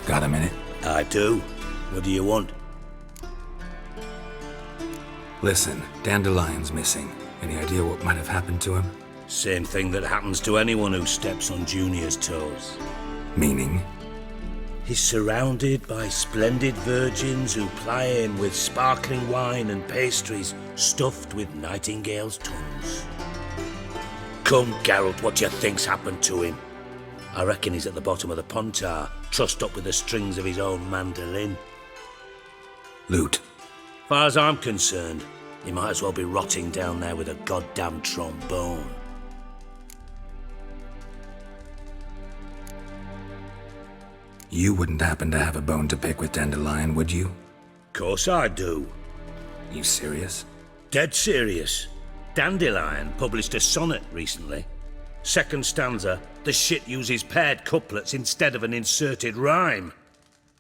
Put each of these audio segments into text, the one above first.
Got a minute? I do. What do you want? Listen, Dandelion's missing. Any idea what might have happened to him? Same thing that happens to anyone who steps on Junior's toes. Meaning? He's surrounded by splendid virgins who ply him with sparkling wine and pastries stuffed with nightingales' tongues. Come, Geralt, what do you think's happened to him? I reckon he's at the bottom of the pontar, trussed up with the strings of his own mandolin. Loot. Far as I'm concerned, he might as well be rotting down there with a goddamn trombone. You wouldn't happen to have a bone to pick with Dandelion, would you? Course I do. You serious? Dead serious. Dandelion published a sonnet recently. Second stanza, the shit uses paired couplets instead of an inserted rhyme.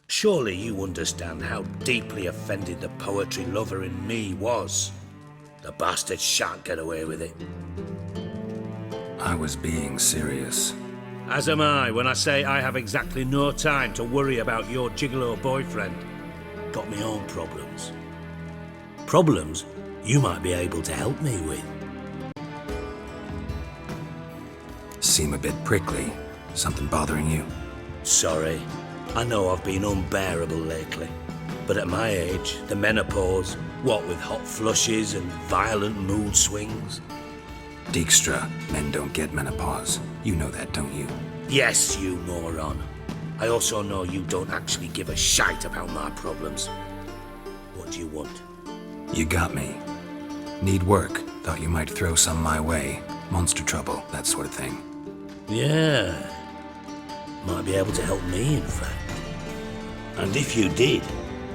Surely you understand how deeply offended the poetry lover in me was. The bastard shan't get away with it. I was being serious. As am I when I say I have exactly no time to worry about your gigolo boyfriend. Got me own problems. Problems you might be able to help me with. Seem a bit prickly. Something bothering you? Sorry. I know I've been unbearable lately. But at my age, the menopause, what with hot flushes and violent mood swings. Dijkstra, men don't get menopause. You know that, don't you? Yes, you moron. I also know you don't actually give a shite about my problems. What do you want? You got me. Need work. Thought you might throw some my way. Monster trouble, that sort of thing. Yeah. Might be able to help me, in fact. And if you did,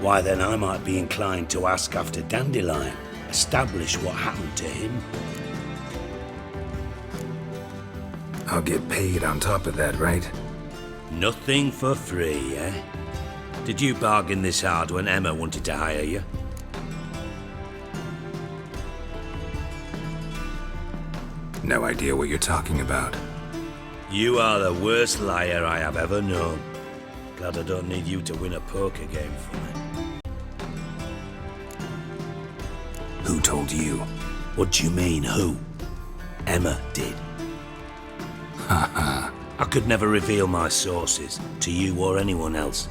why then I might be inclined to ask after Dandelion, establish what happened to him. I'll get paid on top of that, right? Nothing for free, eh? Did you bargain this hard when Emma wanted to hire you? No idea what you're talking about. You are the worst liar I have ever known. Glad I don't need you to win a poker game for me. Who told you? What do you mean, who? Emma did. Haha. I could never reveal my sources to you or anyone else.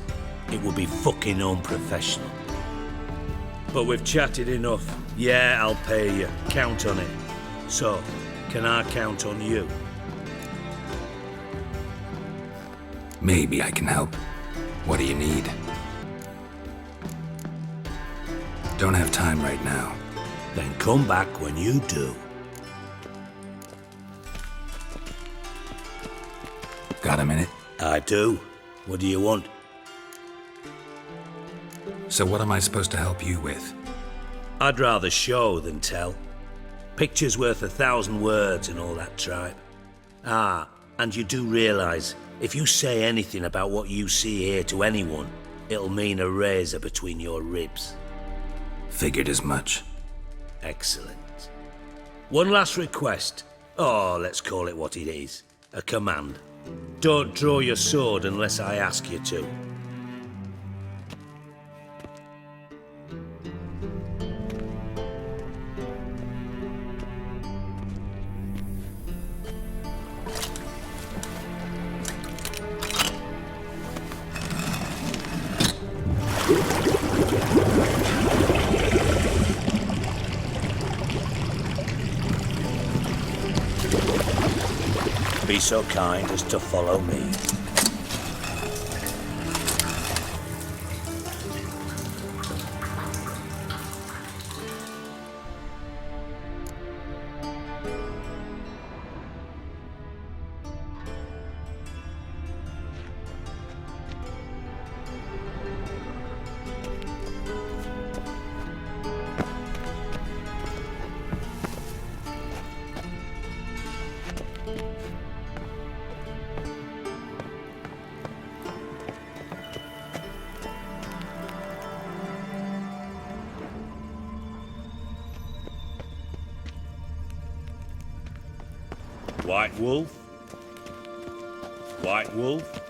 It would be fucking unprofessional. But we've chatted enough. Yeah, I'll pay you. Count on it. So, can I count on you? Maybe I can help. What do you need? Don't have time right now. Then come back when you do. Got a minute? I do. What do you want? So what am I supposed to help you with? I'd rather show than tell. Picture's worth 1,000 words and all that tripe. Ah, and you do realize, if you say anything about what you see here to anyone, it'll mean a razor between your ribs. Figured as much. Excellent. One last request. Oh, let's call it what it is. A command. Don't draw your sword unless I ask you to. Be so kind as to follow me. White wolf? White wolf?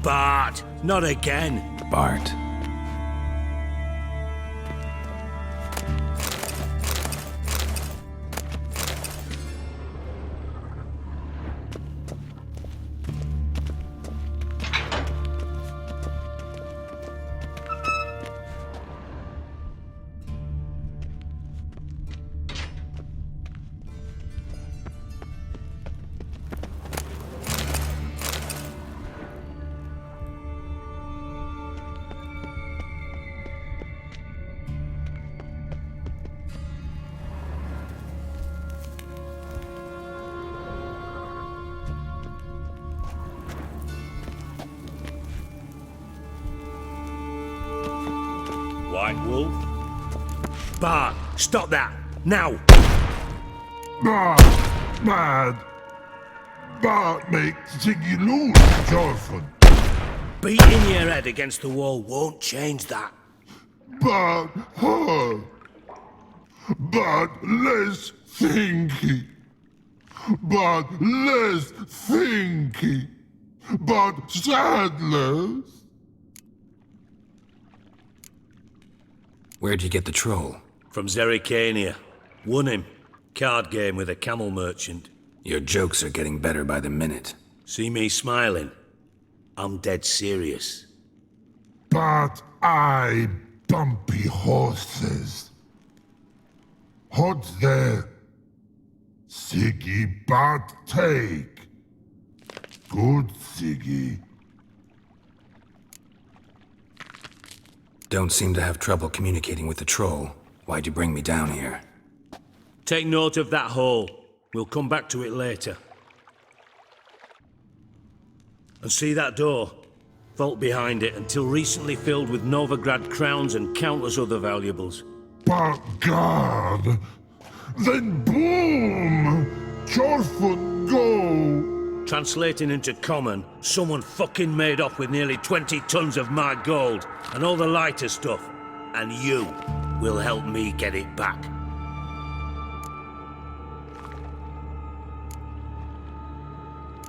BART, not again. BART. White Wolf? BART, stop that! Now! BART! Mad! BART makes Sigi lose, Jorfun. Beating your head against the wall won't change that. BART hard. BART less thinky. BART less thinky. BART sadless. Where'd you get the troll? From Zerrikania. Won him. Card game with a camel merchant. Your jokes are getting better by the minute. See me smiling? I'm dead serious. BART eye bumpy horses. What's there? Sigi BART take. Good Sigi. Don't seem to have trouble communicating with the troll. Why'd you bring me down here? Take note of that hole. We'll come back to it later. And see that door? Vault behind it, until recently filled with Novigrad crowns and countless other valuables. But God, then boom! Jorfun go! Translating into common, someone fucking made off with nearly 20 tons of my gold, and all the lighter stuff. And you will help me get it back.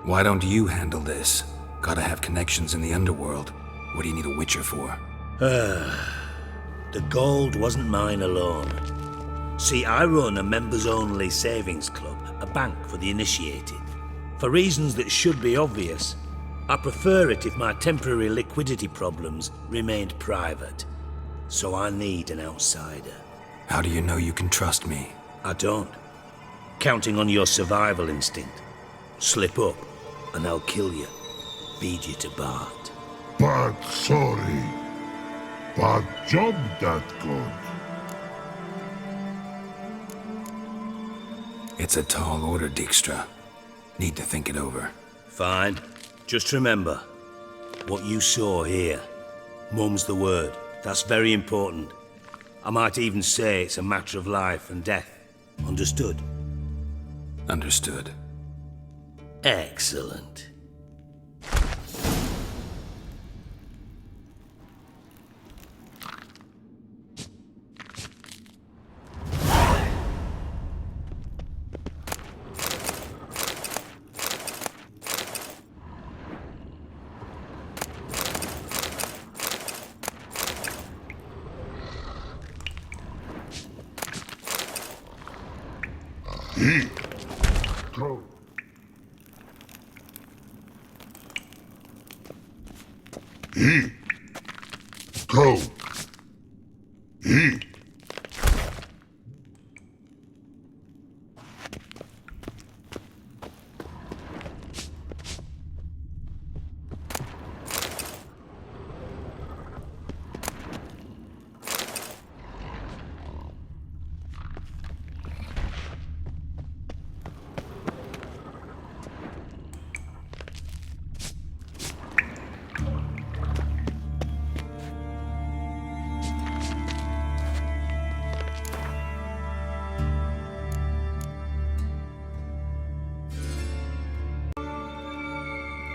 Why don't you handle this? Gotta have connections in the underworld. What do you need a witcher for? The gold wasn't mine alone. See, I run a members-only savings club, a bank for the initiated. For reasons that should be obvious, I prefer it if my temporary liquidity problems remained private. So I need an outsider. How do you know you can trust me? I don't. Counting on your survival instinct. Slip up, and I'll kill you. Feed you to BART. But sorry. But job that good. It's a tall order, Dijkstra. Need to think it over. Fine. Just remember, what you saw here. Mum's the word. That's very important. I might even say it's a matter of life and death. Understood? Understood. Excellent. Go. Go.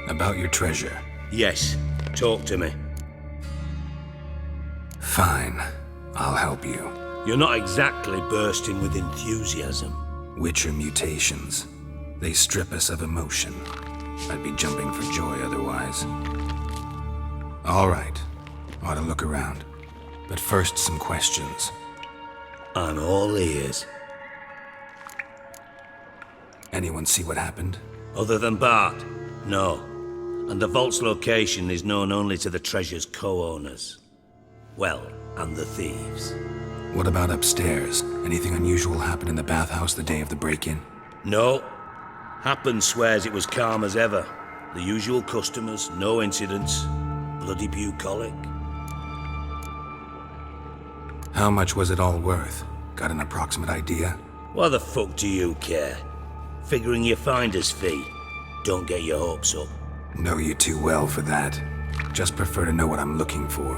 About your treasure. Yes. Talk to me. Fine. I'll help you. You're not exactly bursting with enthusiasm. Witcher mutations. They strip us of emotion. I'd be jumping for joy otherwise. All right. Ought to look around. But first, some questions. I'm all ears. Anyone see what happened? Other than BART? No. And the vault's location is known only to the treasure's co-owners. Well, and the thieves. What about upstairs? Anything unusual happen in the bathhouse the day of the break-in? No. Happen swears it was calm as ever. The usual customers, no incidents. Bloody bucolic. How much was it all worth? Got an approximate idea? Why the fuck do you care? Figuring your finder's fee. Don't get your hopes up. Know you too well for that. Just prefer to know what I'm looking for.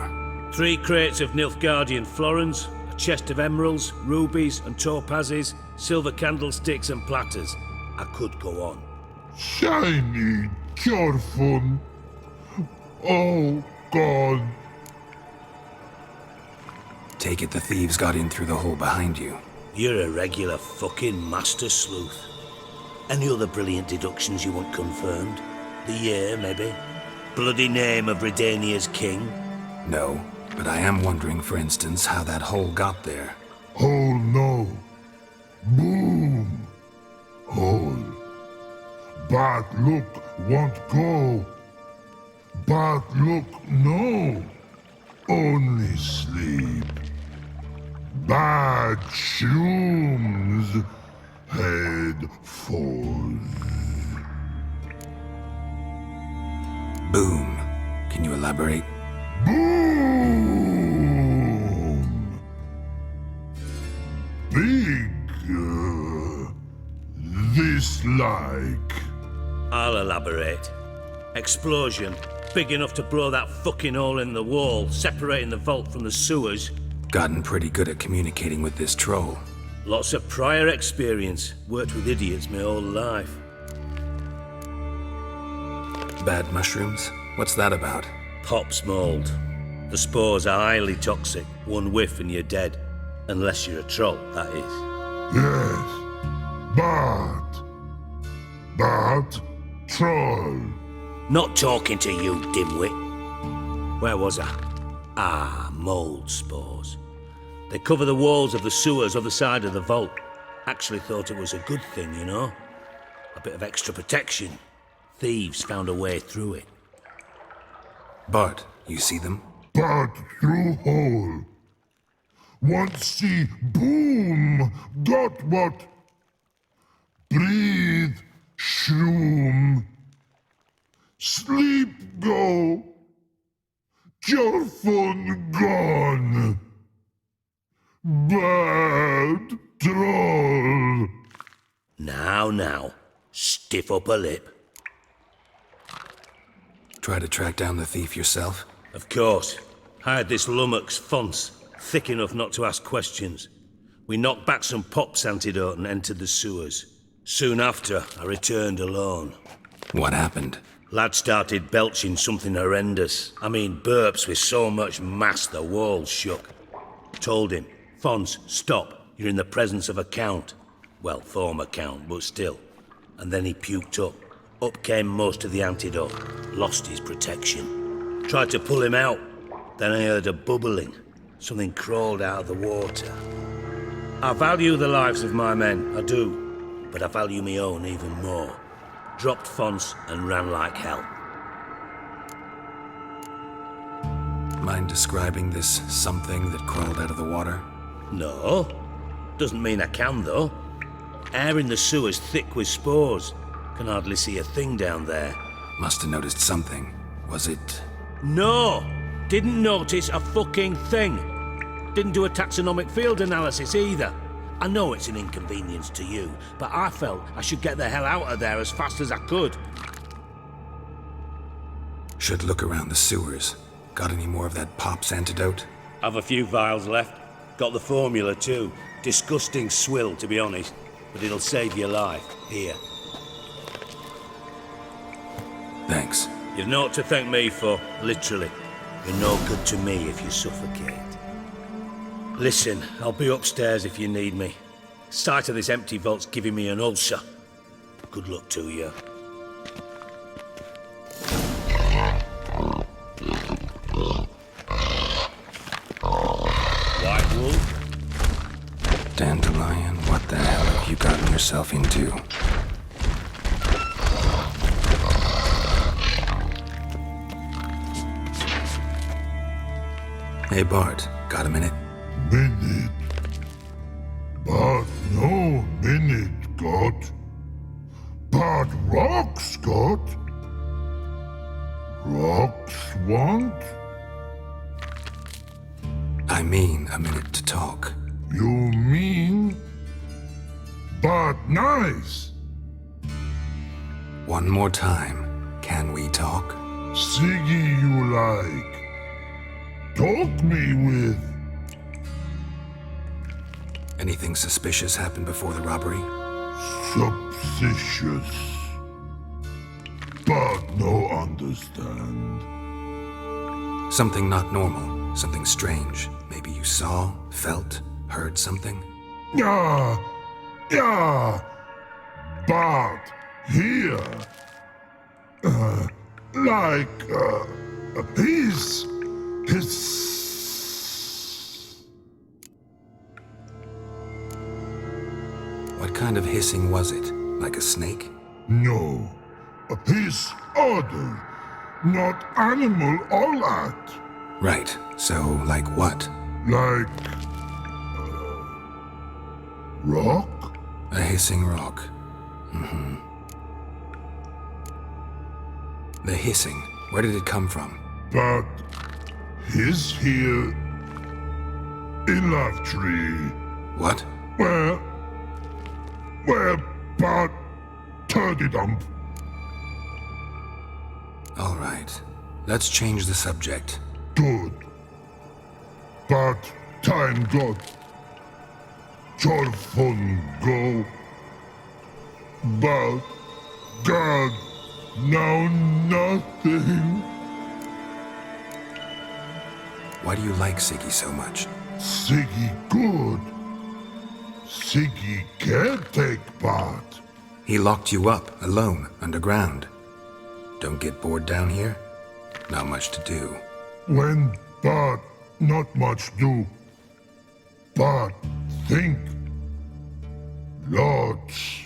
3 crates of Nilfgaardian florins, a chest of emeralds, rubies and topazes, silver candlesticks and platters. I could go on. Shiny, careful. Oh, God. Take it the thieves got in through the hole behind you. You're a regular fucking master sleuth. Any other brilliant deductions you want confirmed? The year, maybe? Bloody name of Redania's king? No, but I am wondering, for instance, how that hole got there. Hole no. Boom. Hole. But look, won't go. But look, no. Only sleep. Bad shrooms. Head falls. Boom. Can you elaborate? Boom! Big. This like. I'll elaborate. Explosion. Big enough to blow that fucking hole in the wall, separating the vault from the sewers. Gotten pretty good at communicating with this troll. Lots of prior experience. Worked with idiots my whole life. Bad mushrooms? What's that about? Pops mold. The spores are highly toxic. One whiff and you're dead. Unless you're a troll, that is. Yes. But. Troll. Not talking to you, dimwit. Where was I? Ah, mold spores. They cover the walls of the sewers other side of the vault. Actually thought it was a good thing, you know? A bit of extra protection. Thieves found a way through it. Bart, you see them? But through hole. Want see boom. Got what? Breathe. Shroom. Sleep go. Your phone gone. Bad troll. Now. Stiff upper lip. Try to track down the thief yourself? Of course. Hired this lummox Fons, thick enough not to ask questions. We knocked back some Pop's antidote and entered the sewers. Soon after, I returned alone. What happened? Lad started belching something horrendous. I mean, burps with so much mass the walls shook. Told him, Fons, stop. You're in the presence of a count. Well, former count, but still. And then he puked up. Up came most of the antidote. Lost his protection. Tried to pull him out. Then I heard a bubbling. Something crawled out of the water. I value the lives of my men, I do. But I value my own even more. Dropped Fons and ran like hell. Mind describing this something that crawled out of the water? No. Doesn't mean I can, though. Air in the sewer's thick with spores. Can hardly see a thing down there. Must have noticed something. Was it... No! Didn't notice a fucking thing. Didn't do a taxonomic field analysis either. I know it's an inconvenience to you, but I felt I should get the hell out of there as fast as I could. Should look around the sewers. Got any more of that Pop's antidote? I've a few vials left. Got the formula too. Disgusting swill, to be honest. But it'll save your life. Here. Thanks. You've naught to thank me for, literally. You're no good to me if you suffocate. Listen, I'll be upstairs if you need me. Sight of this empty vault's giving me an ulcer. Good luck to you. have you gotten yourself into? Hey Bart, got a minute? Minute. But no minute got. But rocks got. Rocks want? I mean a minute to talk. You mean? But nice. One more time, can we talk? Sigi you like. Talk me with. Anything suspicious happened before the robbery? Suspicious. But no understand. Something not normal, something strange. Maybe you saw, felt, heard something? Yeah. But here. His. What kind of hissing was it? Like a snake? No. His other. Not animal all that. Right, so like what? Like. Rock? A hissing rock. Mm-hmm. The hissing, where did it come from? But. His here. In love tree. What? Where, but turdy dump. All right, let's change the subject. Good. But time got. Fun go. But God, now nothing. Why do you like Sigi so much? Sigi good. Sigi can't take part. He locked you up, alone, underground. Don't get bored down here? Not much to do. When but not much do. But think. Lots.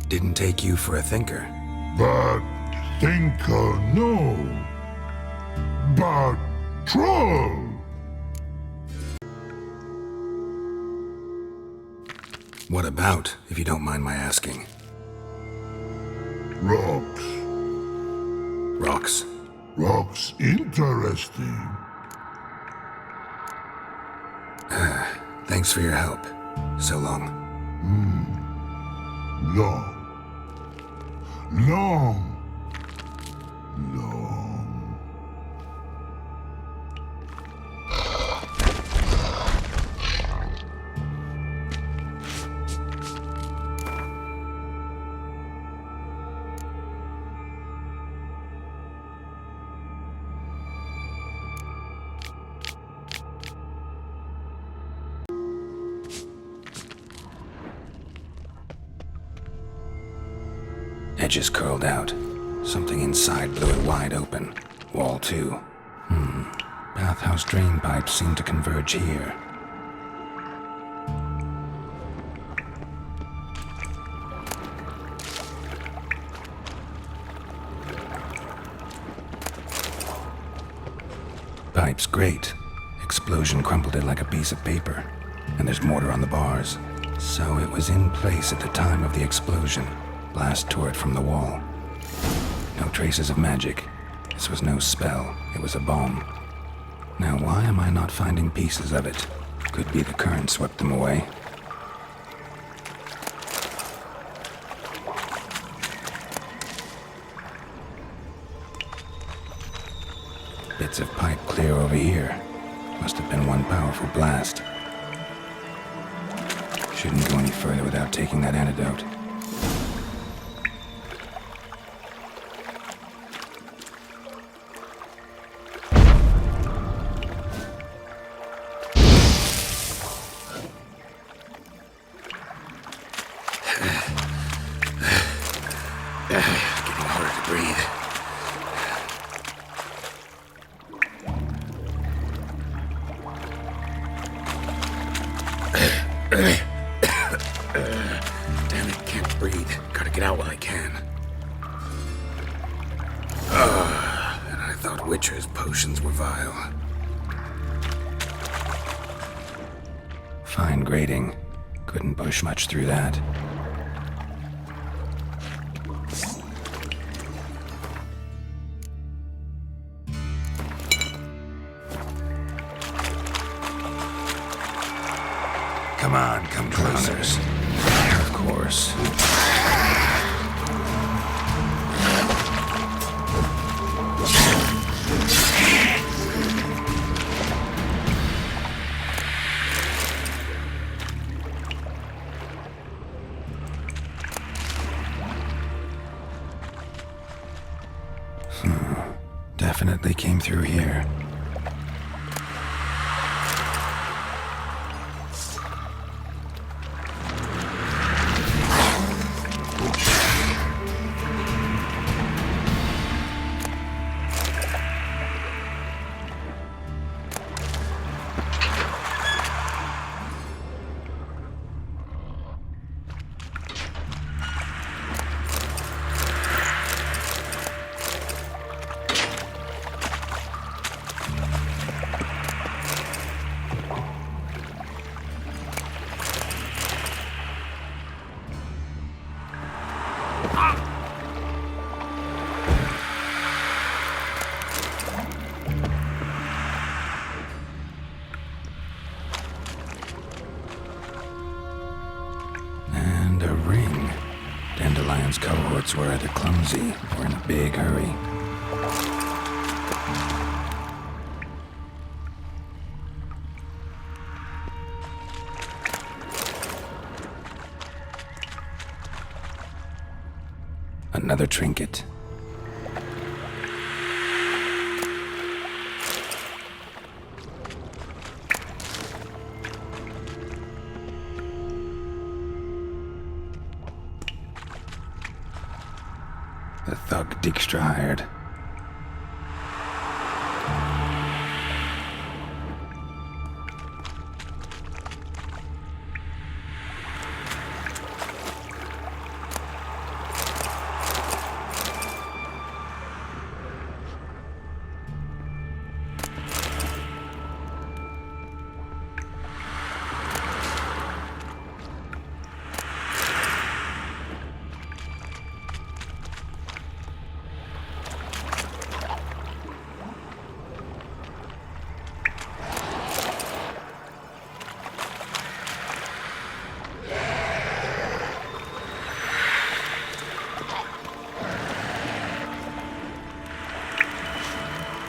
Didn't take you for a thinker. But thinker no. But troll. What about, if you don't mind my asking? Rocks. Rocks? Rocks interesting. Thanks for your help. So long. Long. Long. Edges curled out. Something inside blew it wide open. Wall too. Bathhouse drain pipes seem to converge here. Pipe's great. Explosion crumpled it like a piece of paper. And there's mortar on the bars. So it was in place at the time of the explosion. Blast tore it from the wall. No traces of magic. This was no spell. It was a bomb. Now why am I not finding pieces of it? Could be the current swept them away. Bits of pipe clear over here. Must have been one powerful blast. Shouldn't go any further without taking that antidote. Getting harder to breathe. Witcher's potions were vile. Fine grating. Couldn't push much through that. Come on, come closer. Of course. Definitely came through here. And a ring. Dandelion's cohorts were either clumsy or in a big hurry. Another trinket. The thug Dijkstra hired.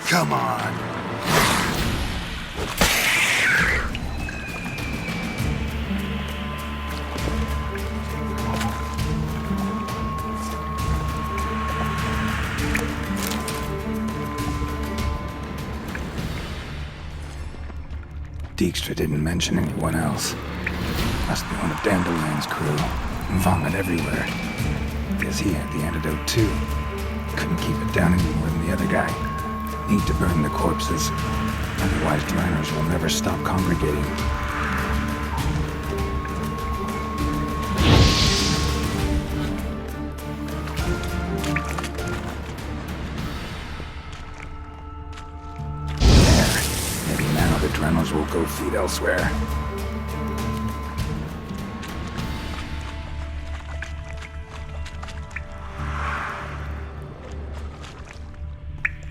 Come on. Dijkstra didn't mention anyone else. Must be one of Dandelion's crew. Vomit everywhere. Guess he had the antidote too. Couldn't keep it down any more than the other guy. Need to burn the corpses. Otherwise, droners will never stop congregating. There. Maybe now the droners will go feed elsewhere.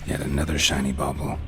Yet another shiny bauble.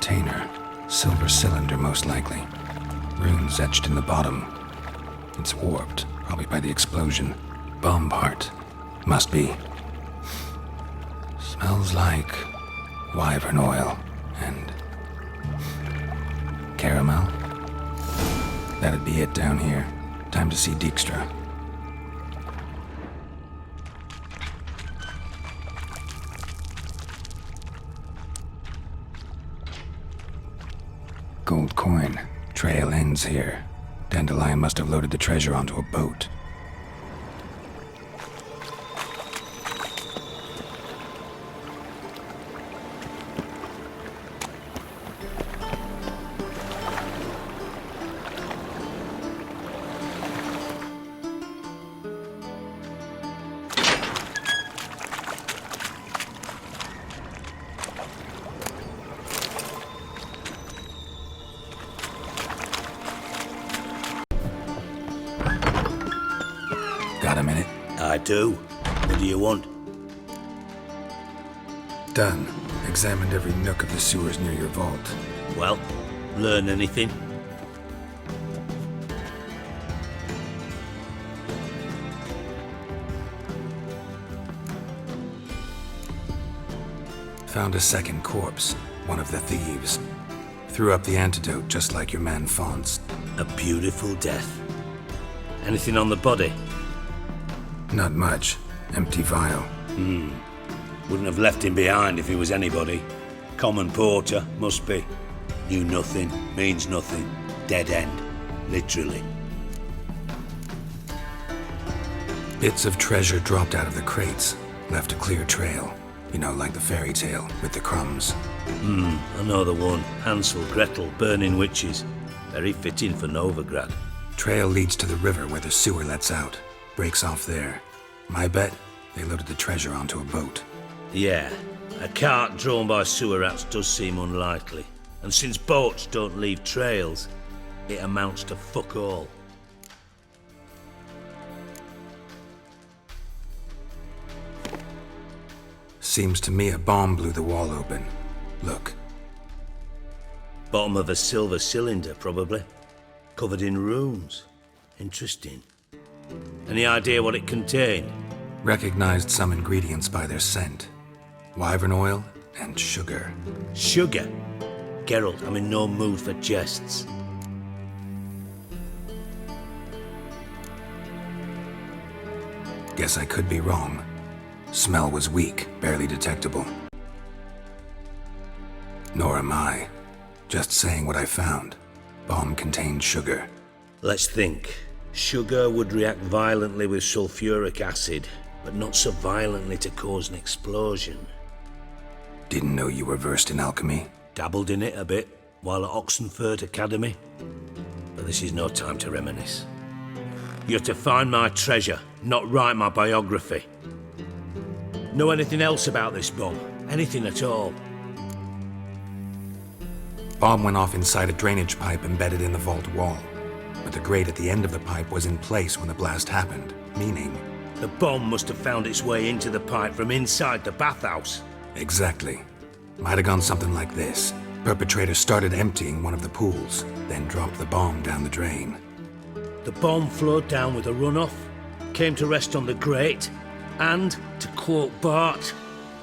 container. Silver cylinder, most likely. Runes etched in the bottom. It's warped, probably by the explosion. Bomb part. Must be. Smells like wyvern oil and caramel. That'd be it down here. Time to see Dijkstra. Gold coin. Trail ends here. Dandelion must have loaded the treasure onto a boat. Got a minute? I do. What do you want? Done. Examined every nook of the sewers near your vault. Well, learn anything? Found a second corpse. One of the thieves. Threw up the antidote just like your man Fonz. A beautiful death. Anything on the body? Not much. Empty vial. Wouldn't have left him behind if he was anybody. Common porter, must be. Knew nothing, means nothing. Dead end. Literally. Bits of treasure dropped out of the crates. Left a clear trail. You know, like the fairy tale, with the crumbs. I know the one. Hansel, Gretel, burning witches. Very fitting for Novigrad. Trail leads to the river where the sewer lets out. Breaks off there. My bet, they loaded the treasure onto a boat. Yeah, a cart drawn by sewer rats does seem unlikely. And since boats don't leave trails, it amounts to fuck all. Seems to me a bomb blew the wall open. Look. Bottom of a silver cylinder, probably. Covered in runes. Interesting. Any idea what it contained? Recognized some ingredients by their scent. Wyvern oil and sugar. Sugar? Geralt, I'm in no mood for jests. Guess I could be wrong. Smell was weak, barely detectable. Nor am I. Just saying what I found. Bomb contained sugar. Let's think. Sugar would react violently with sulfuric acid, but not so violently to cause an explosion. Didn't know you were versed in alchemy. Dabbled in it a bit while at Oxenford Academy. But this is no time to reminisce. You're to find my treasure, not write my biography. Know anything else about this bomb? Anything at all? Bomb went off inside a drainage pipe embedded in the vault wall. But the grate at the end of the pipe was in place when the blast happened, meaning... The bomb must have found its way into the pipe from inside the bathhouse. Exactly. Might have gone something like this. Perpetrator started emptying one of the pools, then dropped the bomb down the drain. The bomb flowed down with a runoff, came to rest on the grate, and, to quote BART,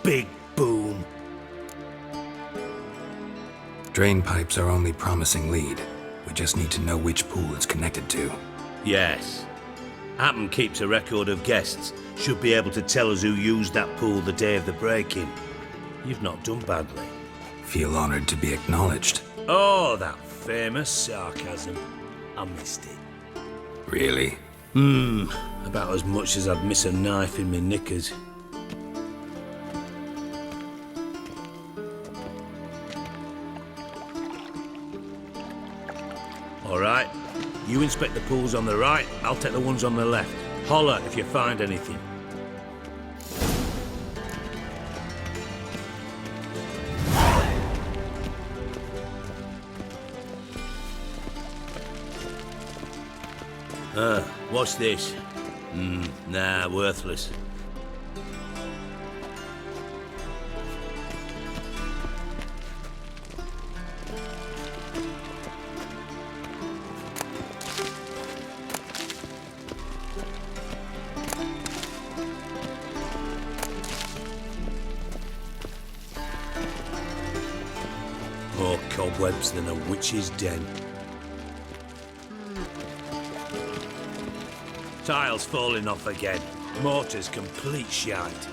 big boom. Drain pipes are only promising lead. We just need to know which pool it's connected to. Yes. Appen keeps a record of guests. Should be able to tell us who used that pool the day of the break-in. You've not done badly. Feel honored to be acknowledged. Oh, that famous sarcasm. I missed it. Really? About as much as I'd miss a knife in my knickers. All right. You inspect the pools on the right, I'll take the ones on the left. Holler if you find anything. What's this? Nah, worthless. more cobwebs than a witch's den. Tiles falling off again. Mortar's complete shite.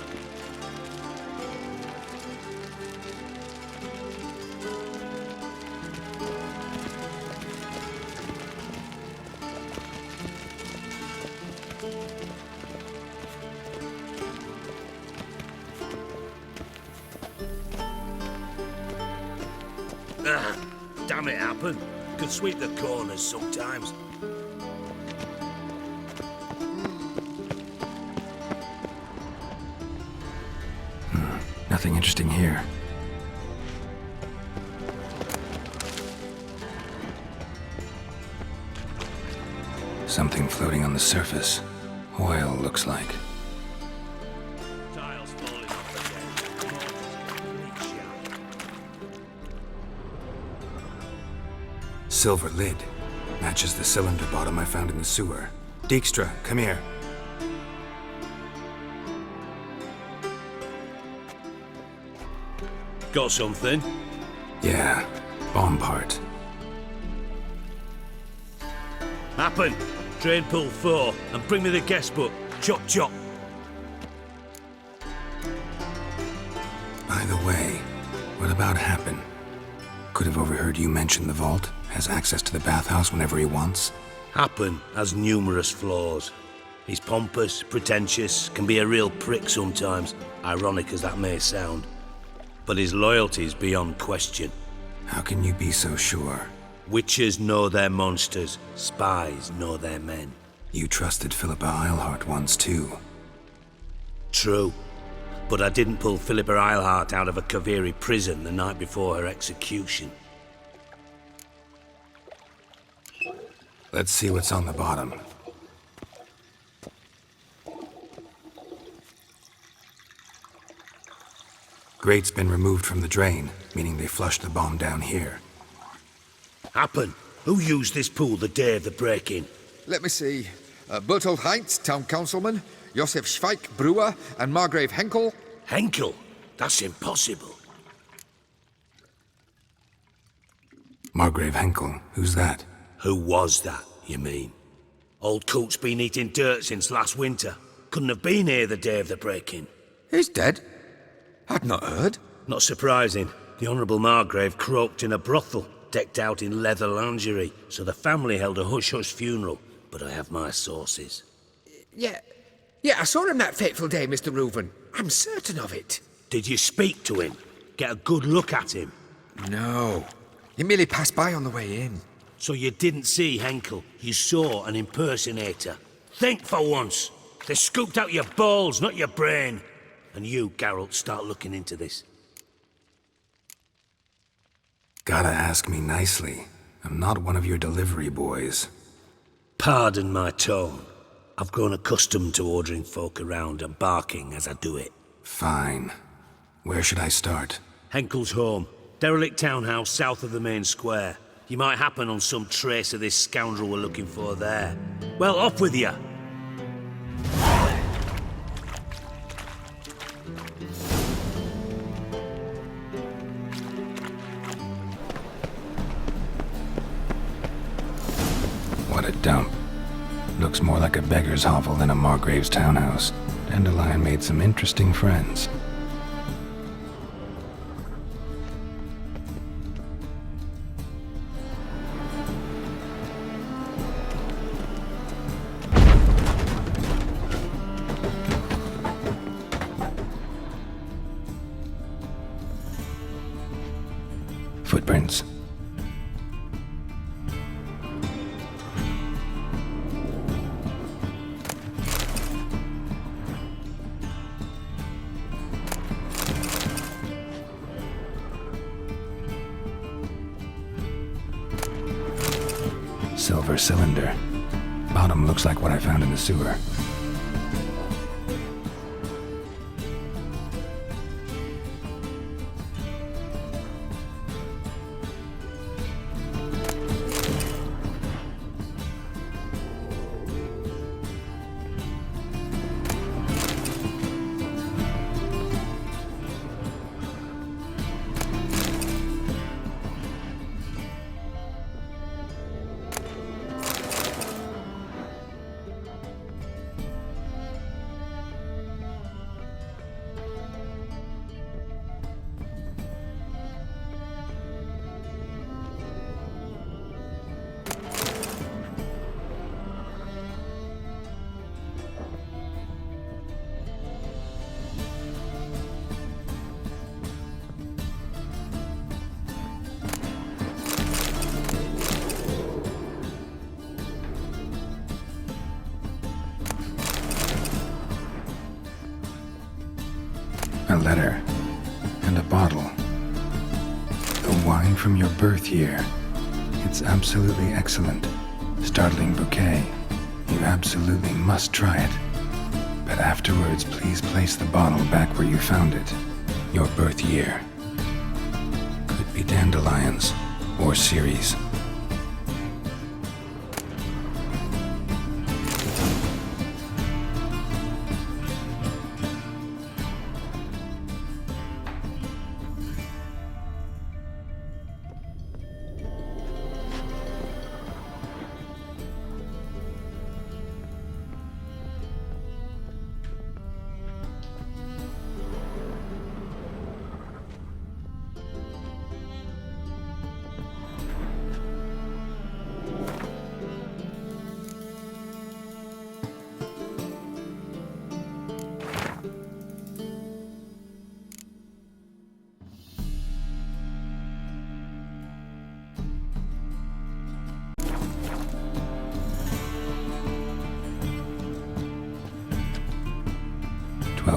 Damn it, happen. Could sweep the corners sometimes. Nothing interesting here. Something floating on the surface. Oil, looks like. Tiles falling off again. Silver lid. Matches the cylinder bottom I found in the sewer. Dijkstra, come here. Got something? Yeah, bomb part. Happen. Drain pool 4 and bring me the guest book. Chop chop. By the way, what about Happen? Could have overheard you mention the vault. Has access to the bathhouse whenever he wants. Happen has numerous flaws. He's pompous, pretentious, can be a real prick sometimes, ironic as that may sound. But his loyalty's beyond question. How can you be so sure? Witches know their monsters, spies know their men. You trusted Philippa Eilhart once too. True. But I didn't pull Philippa Eilhart out of a Kaviri prison the night before her execution. Let's see what's on the bottom. Grate's been removed from the drain, meaning they flushed the bomb down here. Happen. Who used this pool the day of the break-in? Let me see. Bertold Heinz, town councilman, Josef Schweik, brewer, and Margrave Henkel. Henkel? That's impossible. Margrave Henkel, who's that? Who was that, you mean? Old Coot's been eating dirt since last winter. Couldn't have been here the day of the break-in. He's dead? I'd not heard. Not surprising. The Honourable Margrave croaked in a brothel, decked out in leather lingerie, so the family held a hush-hush funeral, but I have my sources. Yeah, I saw him that fateful day, Mr. Reuven. I'm certain of it. Did you speak to him? Get a good look at him? No. He merely passed by on the way in. So you didn't see Henkel, you saw an impersonator. Think for once. They scooped out your balls, not your brain. And you, Geralt, start looking into this. Gotta ask me nicely. I'm not one of your delivery boys. Pardon my tone. I've grown accustomed to ordering folk around and barking as I do it. Fine. Where should I start? Henkel's home. Derelict townhouse south of the main square. You might happen on some trace of this scoundrel we're looking for there. Well, off with you! What a dump. Looks more like a beggar's hovel than a Margrave's townhouse. Dandelion made some interesting friends. Footprints. Silver cylinder. Bottom looks like what I found in the sewer. a letter, and a bottle. The wine from your birth year. It's absolutely excellent. Startling bouquet. You absolutely must try it. But afterwards, please place the bottle back where you found it. Your birth year. Could be dandelions or series.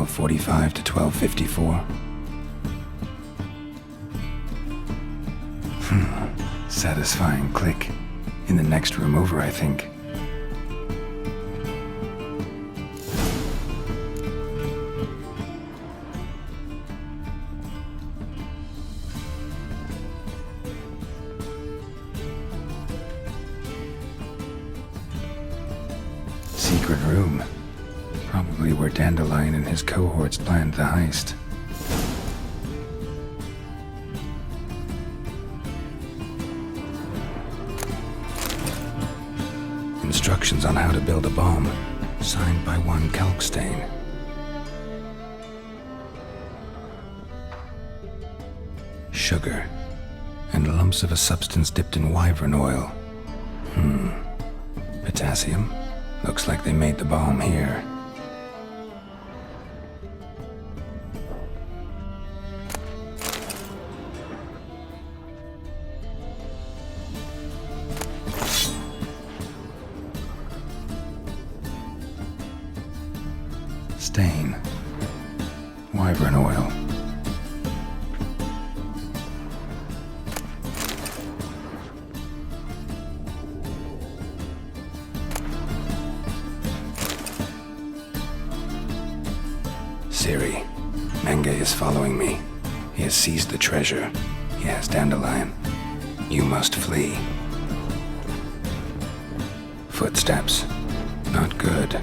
.45 to 12:54. Satisfying click. In the next room over, I think. Secret room. Probably where Dandelion and his cohorts planned the heist. Instructions on how to build a bomb, signed by one Kalkstain. Sugar, and lumps of a substance dipped in wyvern oil. Potassium? Looks like they made the bomb here. Stain. Wyvern oil. Siri, Menge is following me. He has seized the treasure. He has Dandelion. You must flee. Footsteps. Not good.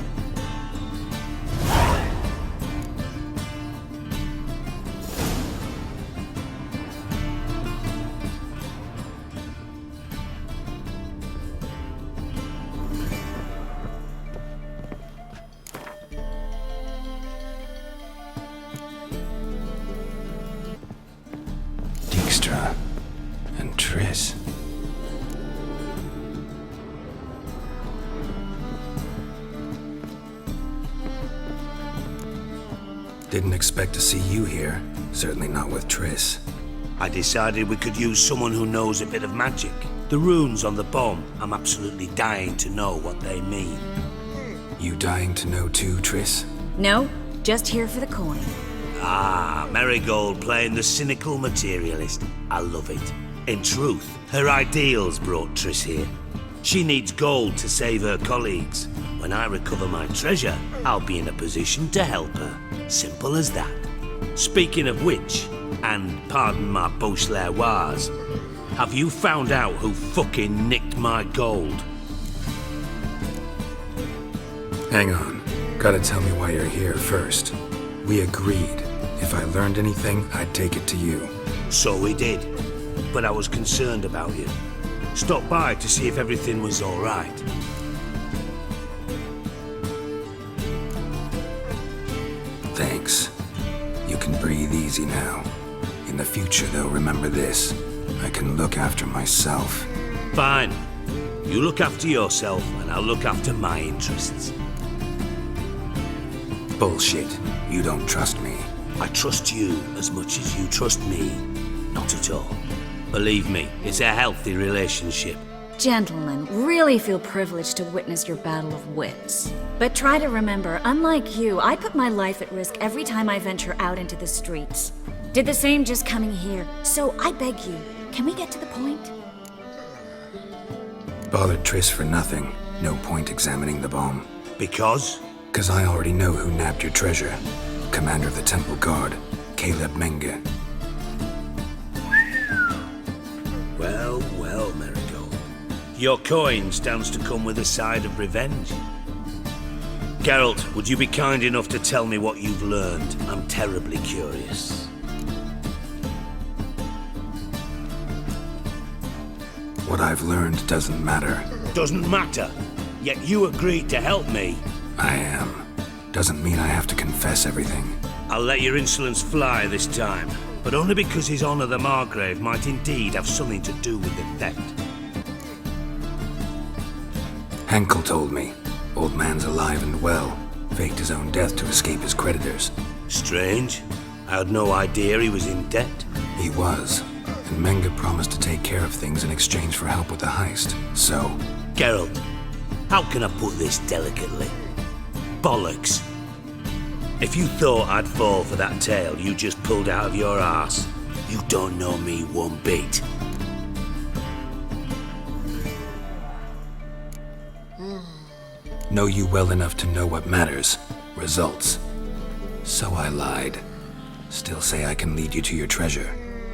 Dijkstra and Triss. Didn't expect to see you here. Certainly not with Triss. I decided we could use someone who knows a bit of magic. The runes on the bomb, I'm absolutely dying to know what they mean. You dying to know too, Triss? No, just here for the coin. Ah, Marigold playing the cynical materialist. I love it. In truth, her ideals brought Triss here. She needs gold to save her colleagues. When I recover my treasure, I'll be in a position to help her. Simple as that. Speaking of which, and pardon my Beauclervoise, have you found out who fucking nicked my gold? Hang on. Gotta tell me why you're here first. We agreed. If I learned anything, I'd take it to you. So we did. But I was concerned about you. Stopped by to see if everything was all right. Thanks. You can breathe easy now. In the future, though, remember this. I can look after myself. Fine. You look after yourself, and I'll look after my interests. Bullshit. You don't trust me. I trust you as much as you trust me. Not at all. Believe me, it's a healthy relationship. Gentlemen, really feel privileged to witness your battle of wits. But try to remember, unlike you, I put my life at risk every time I venture out into the streets. Did the same just coming here. So I beg you, can we get to the point? Bothered Triss for nothing. No point examining the bomb. Because? 'Cause I already know who nabbed your treasure. Commander of the Temple Guard, Caleb Menge. Well, well, Marigold. Your coin stands to come with a side of revenge. Geralt, would you be kind enough to tell me what you've learned? I'm terribly curious. What I've learned doesn't matter. Doesn't matter. Yet you agreed to help me. I am. Doesn't mean I have to confess everything. I'll let your insolence fly this time, but only because His Honor the Margrave might indeed have something to do with the theft. Henkel told me. Old man's alive and well. Faked his own death to escape his creditors. Strange. I had no idea he was in debt. He was. And Menge promised to take care of things in exchange for help with the heist. So... Geralt, how can I put this delicately? Bollocks. If you thought I'd fall for that tale you just pulled out of your arse, you don't know me one bit. Know you well enough to know what matters. Results. So I lied. Still say I can lead you to your treasure.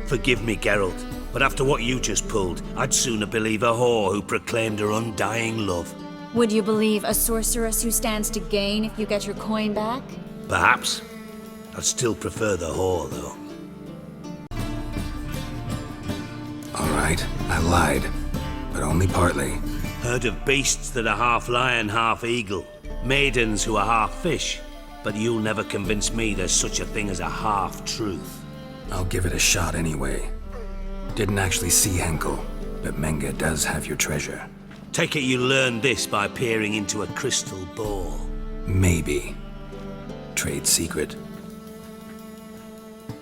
Forgive me, Geralt, but after what you just pulled, I'd sooner believe a whore who proclaimed her undying love. Would you believe a sorceress who stands to gain if you get your coin back? Perhaps. I'd still prefer the whore, though. All right, I lied. But only partly. Heard of beasts that are half lion, half eagle. Maidens who are half fish. But you'll never convince me there's such a thing as a half-truth. I'll give it a shot anyway. Didn't actually see Henkel, but Menge does have your treasure. Take it you learned this by peering into a crystal ball. Maybe. Trade secret.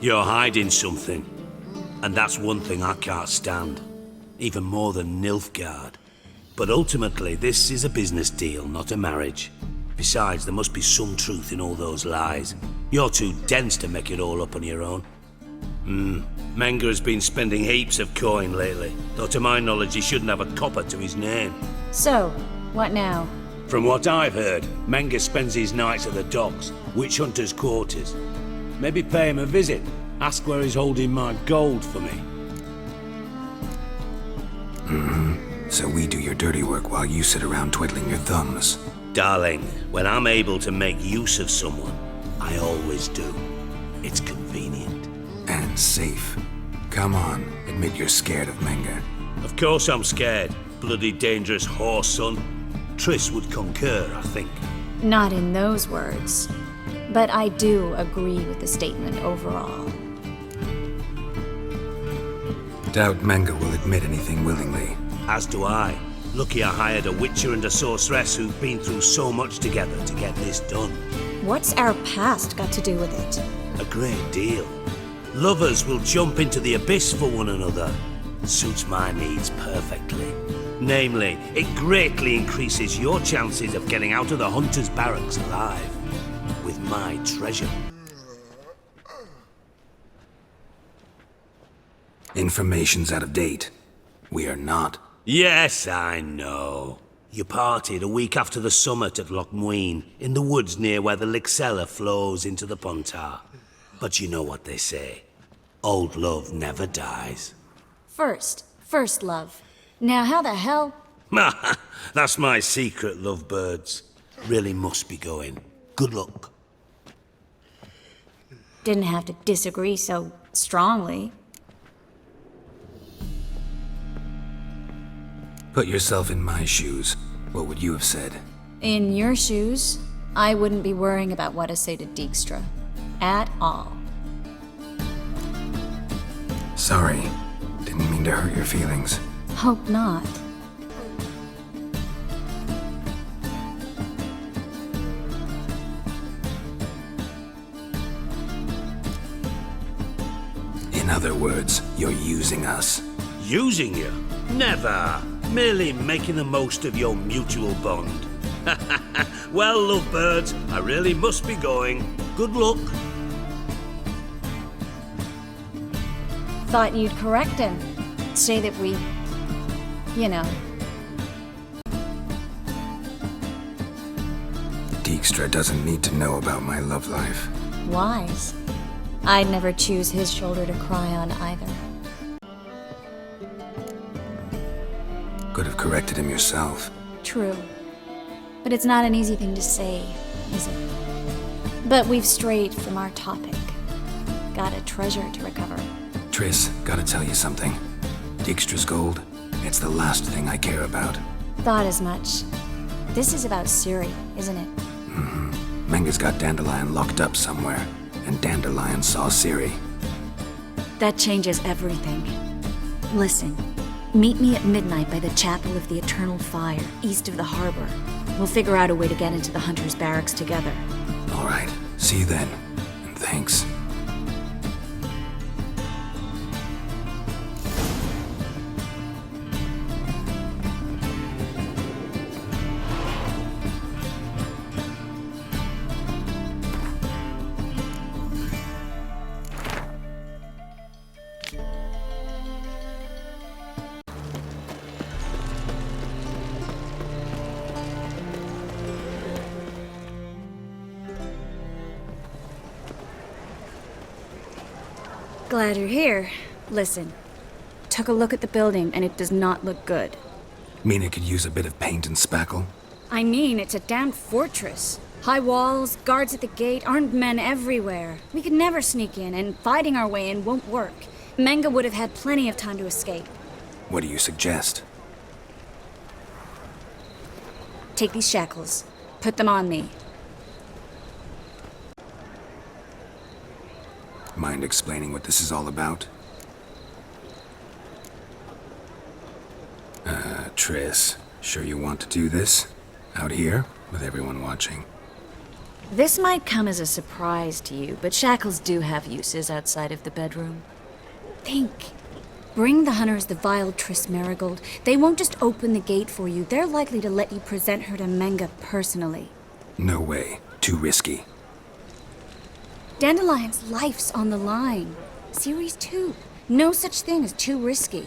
You're hiding something. And that's one thing I can't stand. Even more than Nilfgaard. But ultimately, this is a business deal, not a marriage. Besides, there must be some truth in all those lies. You're too dense to make it all up on your own. Menge has been spending heaps of coin lately, though to my knowledge he shouldn't have a copper to his name. So, what now? From what I've heard, Menge spends his nights at the docks, Witch Hunter's quarters. Maybe pay him a visit, ask where he's holding my gold for me. So we do your dirty work while you sit around twiddling your thumbs. Darling, when I'm able to make use of someone, I always do. It's convenient. And safe. Come on, admit you're scared of Menge. Of course I'm scared. Bloody dangerous whore son. Triss would concur, I think. Not in those words. But I do agree with the statement overall. Doubt Menge will admit anything willingly. As do I. Lucky I hired a witcher and a sorceress who've been through so much together to get this done. What's our past got to do with it? A great deal. Lovers will jump into the abyss for one another. Suits my needs perfectly. Namely, it greatly increases your chances of getting out of the Hunter's Barracks alive. With my treasure. Information's out of date. We are not. Yes, I know. You partied a week after the summit at Loch Muine, in the woods near where the Lixella flows into the Pontar. But you know what they say. Old love never dies. First love. Now how the hell? That's my secret, lovebirds. Really must be going. Good luck. Didn't have to disagree so strongly. Put yourself in my shoes. What would you have said? In your shoes, I wouldn't be worrying about what I say to Dijkstra. At all. Sorry. Didn't mean to hurt your feelings. Hope not. In other words, you're using us. Using you? Never. merely making the most of your mutual bond. Well, lovebirds, I really must be going. Good luck. Thought you'd correct him. Say that we... you know. Dijkstra doesn't need to know about my love life. Wise. I'd never choose his shoulder to cry on either. Could have corrected him yourself. True. But it's not an easy thing to say, is it? But we've strayed from our topic. Got a treasure to recover. Triss, gotta tell you something. Dijkstra's gold, it's the last thing I care about. Thought as much. This is about Siri, isn't it? Menge's got Dandelion locked up somewhere, and Dandelion saw Siri. That changes everything. Listen, meet me at midnight by the Chapel of the Eternal Fire, east of the harbor. We'll figure out a way to get into the Hunter's Barracks together. All right, see you then, and thanks. Glad you're here. Listen, took a look at the building and it does not look good. Mean it could use a bit of paint and spackle? I mean, it's a damn fortress. High walls, guards at the gate, armed men everywhere. We could never sneak in, and fighting our way in won't work. Menge would have had plenty of time to escape. What do you suggest? Take these shackles. Put them on me. Mind explaining what this is all about? Triss, sure you want to do this? Out here, with everyone watching? This might come as a surprise to you, but shackles do have uses outside of the bedroom. Think. Bring the hunters the vile Triss Marigold. They won't just open the gate for you. They're likely to let you present her to Menge personally. No way. Too risky. Dandelion's life's on the line. Series 2. No such thing as too risky.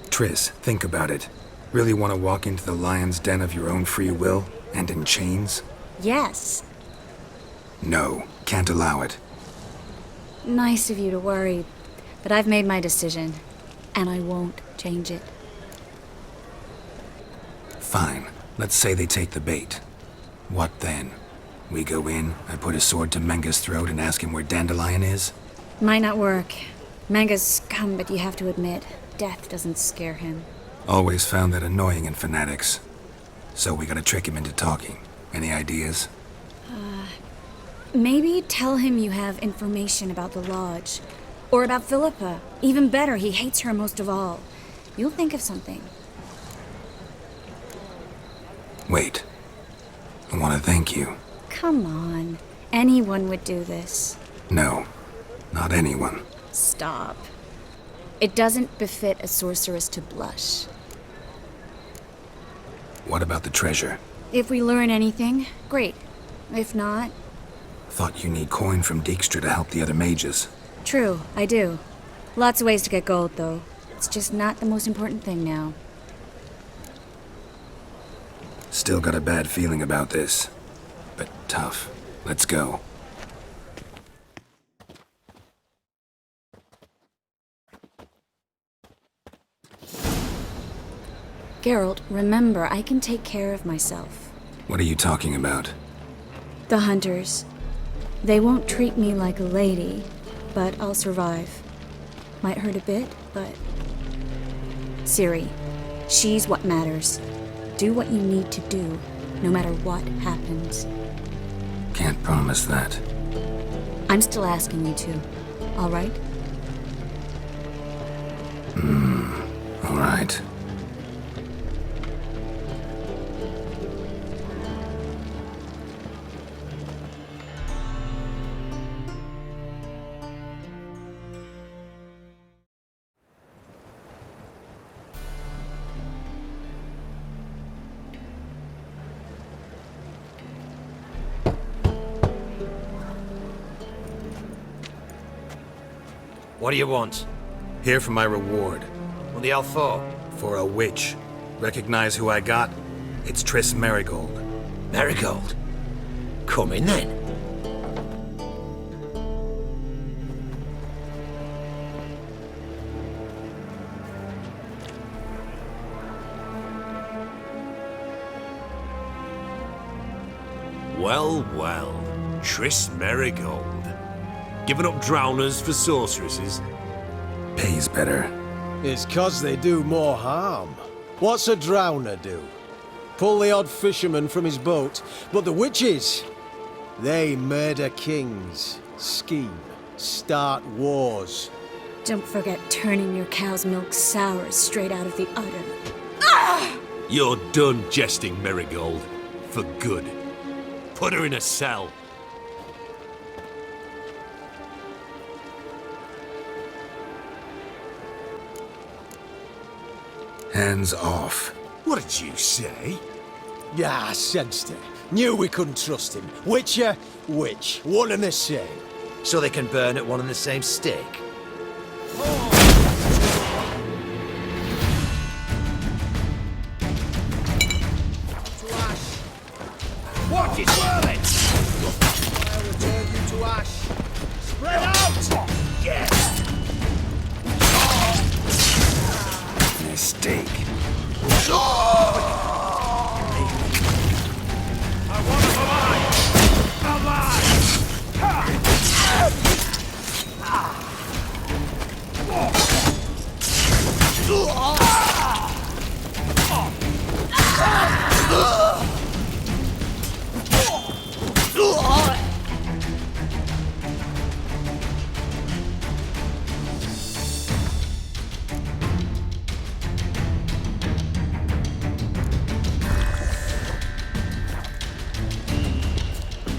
Triss, think about it. Really want to walk into the lion's den of your own free will, and in chains? Yes. No, can't allow it. Nice of you to worry, but I've made my decision, and I won't change it. Fine. Let's say they take the bait. What then? We go in, I put a sword to Menge's throat and ask him where Dandelion is? Might not work. Menge's scum, but you have to admit, death doesn't scare him. Always found that annoying in fanatics. So we gotta trick him into talking. Any ideas? Maybe tell him you have information about the lodge. Or about Philippa. Even better, he hates her most of all. You'll think of something. Wait. I want to thank you. Come on. Anyone would do this. No, not anyone. Stop. It doesn't befit a sorceress to blush. What about the treasure? If we learn anything, great. If not... Thought you need coin from Dijkstra to help the other mages. True, I do. Lots of ways to get gold, though. It's just not the most important thing now. Still got a bad feeling about this. But tough. Let's go. Geralt, remember, I can take care of myself. What are you talking about? The hunters. They won't treat me like a lady, but I'll survive. Might hurt a bit, but... Ciri, she's what matters. Do what you need to do, no matter what happens. Can't promise that. I'm still asking you to, all right? All right. What do you want? Here for my reward. What the hell for? For a witch. Recognize who I got? It's Triss Marigold. Marigold? Come in then. Well, well. Triss Marigold. Giving up drowners for sorceresses? Pays better. It's 'cause they do more harm. What's a drowner do? Pull the odd fisherman from his boat, but the witches, they murder kings, scheme, start wars. Don't forget turning your cow's milk sour straight out of the udder. You're done jesting, Marigold. For good. Put her in a cell. Hands off. What did you say? Yeah, I sensed it. Knew we couldn't trust him. Witcher, witch, one and the same. So they can burn at one and the same stake? What is whirling? I will turn you to ash. Spread out! Yes! Mistake. I want him alive! Alive!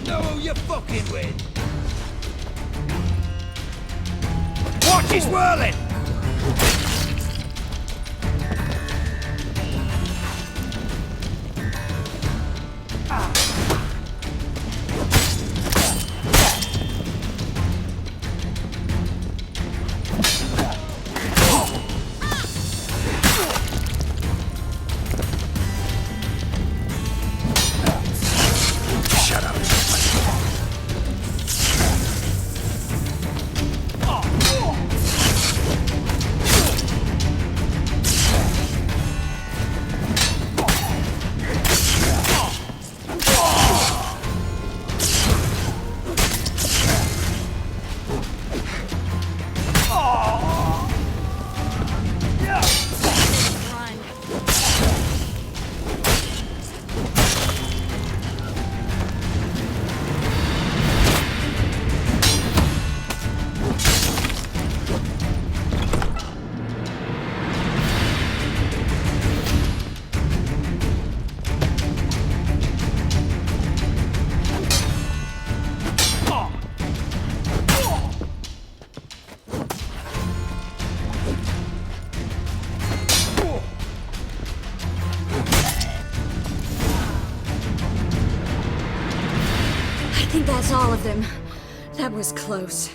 Know who you're fucking with? What is whirling? Shut up. I think that's all of them. That was close.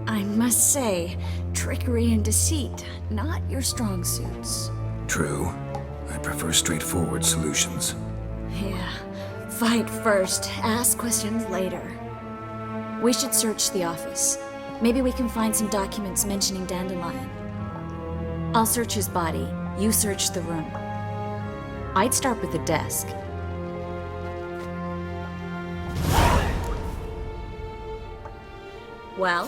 I must say, trickery and deceit, not your strong suits. True. I prefer straightforward solutions. Yeah. Fight first, ask questions later. We should search the office. Maybe we can find some documents mentioning Dandelion. I'll search his body, you search the room. I'd start with the desk. Well?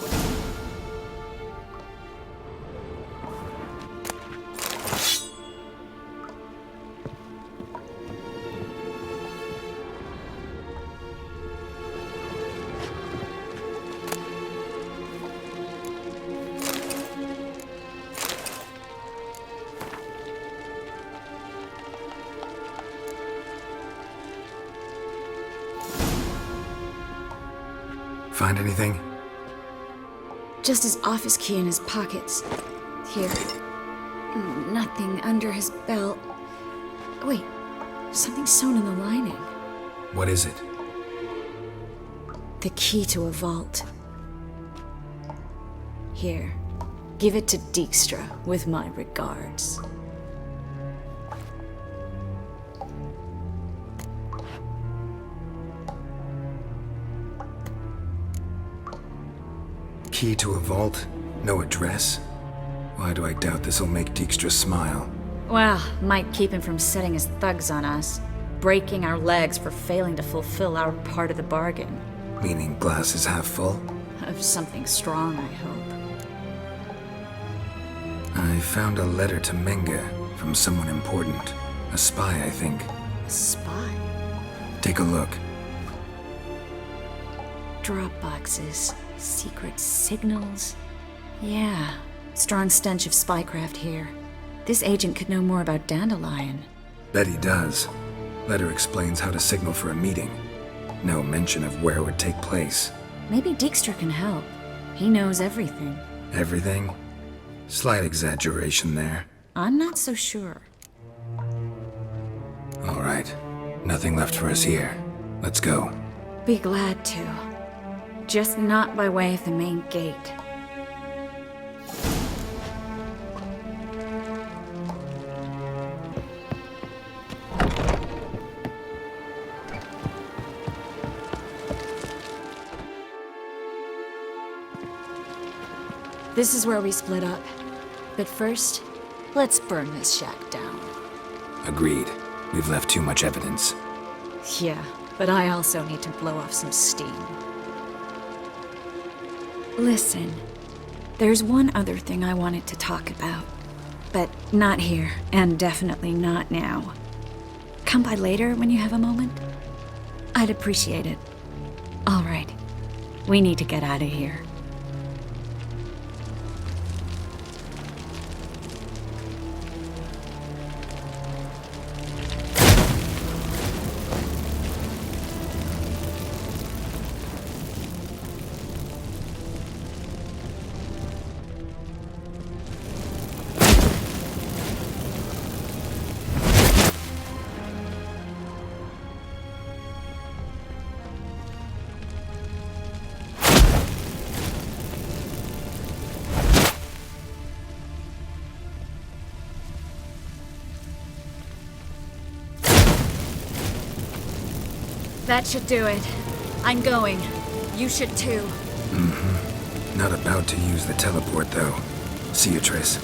Find anything? Just his office key in his pockets. Here. Nothing under his belt. Wait, something sewn in the lining. What is it? The key to a vault. Here, give it to Dijkstra with my regards. Key to a vault? No address? Why do I doubt this'll make Dijkstra smile? Well, might keep him from setting his thugs on us, breaking our legs for failing to fulfill our part of the bargain. Meaning glass is half full? Of something strong, I hope. I found a letter to Menge from someone important. A spy, I think. A spy? Take a look. Drop boxes, secret signals. Yeah, strong stench of spycraft here. This agent could know more about Dandelion. Bet he does. Letter explains how to signal for a meeting. No mention of where it would take place. Maybe Dijkstra can help. He knows everything. Everything? Slight exaggeration there. I'm not so sure. All right. Nothing left for us here. Let's go. Be glad to. Just not by way of the main gate. This is where we split up. But first, let's burn this shack down. Agreed. We've left too much evidence. Yeah, but I also need to blow off some steam. Listen, there's one other thing I wanted to talk about. But not here, and definitely not now. Come by later when you have a moment? I'd appreciate it. All right, we need to get out of here. That should do it. I'm going. You should too. Not about to use the teleport, though. See you, Triss.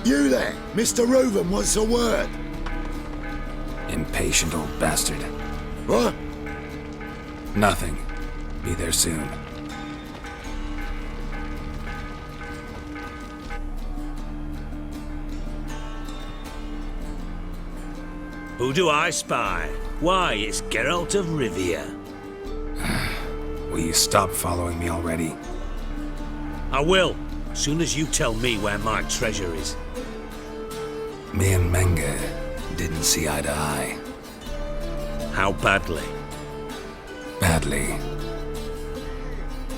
You there, Mr. Reuven, what's the word? Impatient old bastard. What? Nothing. Be there soon. Who do I spy? Why, it's Geralt of Rivia. Will you stop following me already? I will, soon as you tell me where my treasure is. Me and Menge didn't see eye to eye. How badly? Badly.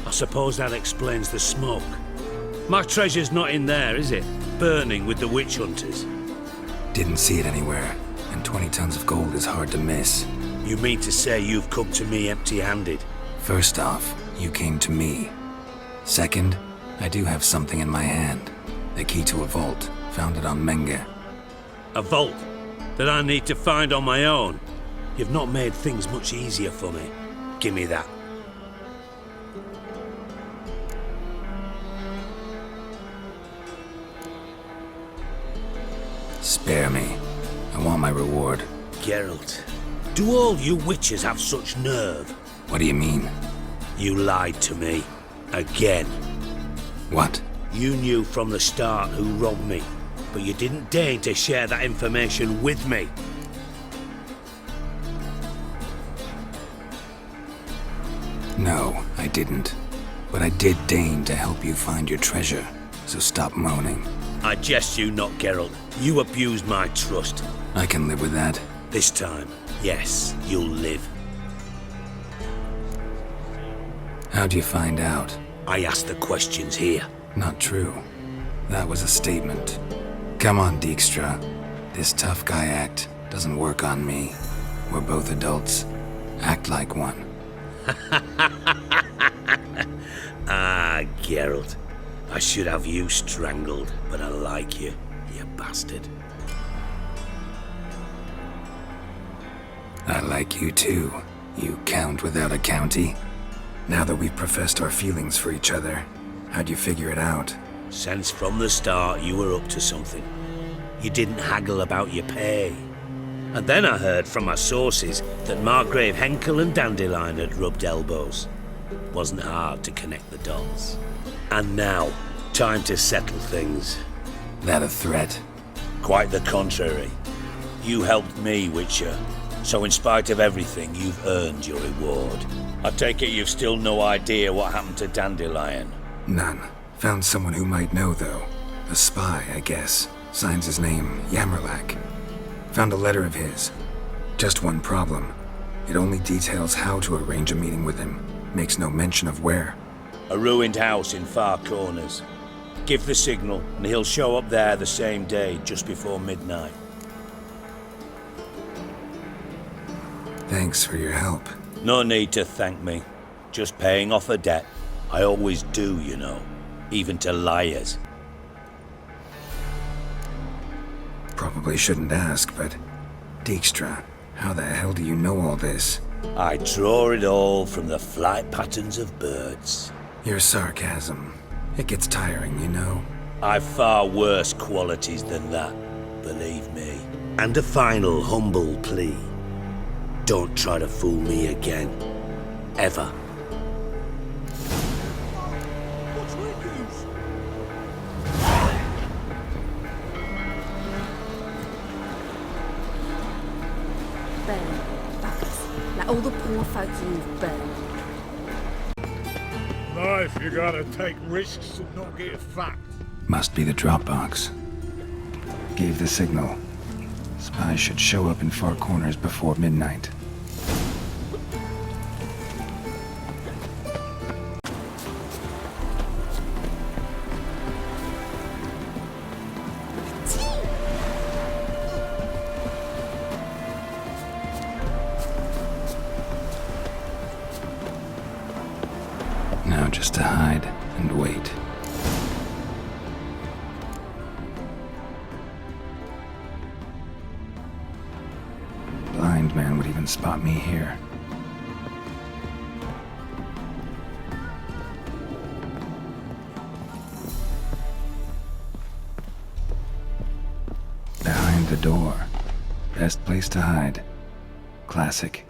I suppose that explains the smoke. My treasure's not in there, is it? Burning with the witch hunters. Didn't see it anywhere, and 20 tons of gold is hard to miss. You mean to say you've come to me empty-handed? First off, you came to me. Second, I do have something in my hand. The key to a vault, found it on Menge. A vault that I need to find on my own? You've not made things much easier for me. Give me that. Spare me. I want my reward. Geralt, do all you witches have such nerve? What do you mean? You lied to me. Again. What? You knew from the start who robbed me, but you didn't deign to share that information with me. No, I didn't. But I did deign to help you find your treasure, so stop moaning. I jest you not, Geralt. You abused my trust. I can live with that. This time, yes, you'll live. How'd you find out? I asked the questions here. Not true. That was a statement. Come on, Dijkstra. This tough guy act doesn't work on me. We're both adults. Act like one. Ah, Geralt. I should have you strangled, but I like you, you bastard. I like you too, you count without a county. Now that we've professed our feelings for each other, how'd you figure it out? Since from the start you were up to something. You didn't haggle about your pay. And then I heard from my sources that Margrave Henkel and Dandelion had rubbed elbows. Wasn't hard to connect the dots. And now, time to settle things. That a threat? Quite the contrary. You helped me, Witcher. So in spite of everything, you've earned your reward. I take it you've still no idea what happened to Dandelion? None. Found someone who might know, though. A spy, I guess. Signs his name, Yamurlak. Found a letter of his. Just one problem. It only details how to arrange a meeting with him. Makes no mention of where. A ruined house in Far Corners. Give the signal, and he'll show up there the same day, just before midnight. Thanks for your help. No need to thank me. Just paying off a debt. I always do, you know. Even to liars. Probably shouldn't ask, but... Dijkstra, how the hell do you know all this? I draw it all from the flight patterns of birds. Your sarcasm. It gets tiring, you know. I've far worse qualities than that, believe me. And a final humble plea. Don't try to fool me again. Ever. Burn. Fuckers. Like all the poor folk you've burned. Life, you gotta take risks and not get fucked. Must be the drop box. Gave the signal. Spies should show up in Far Corners before midnight. Now just to hide and wait. Blind man would even spot me here. Behind the door. Best place to hide. Classic.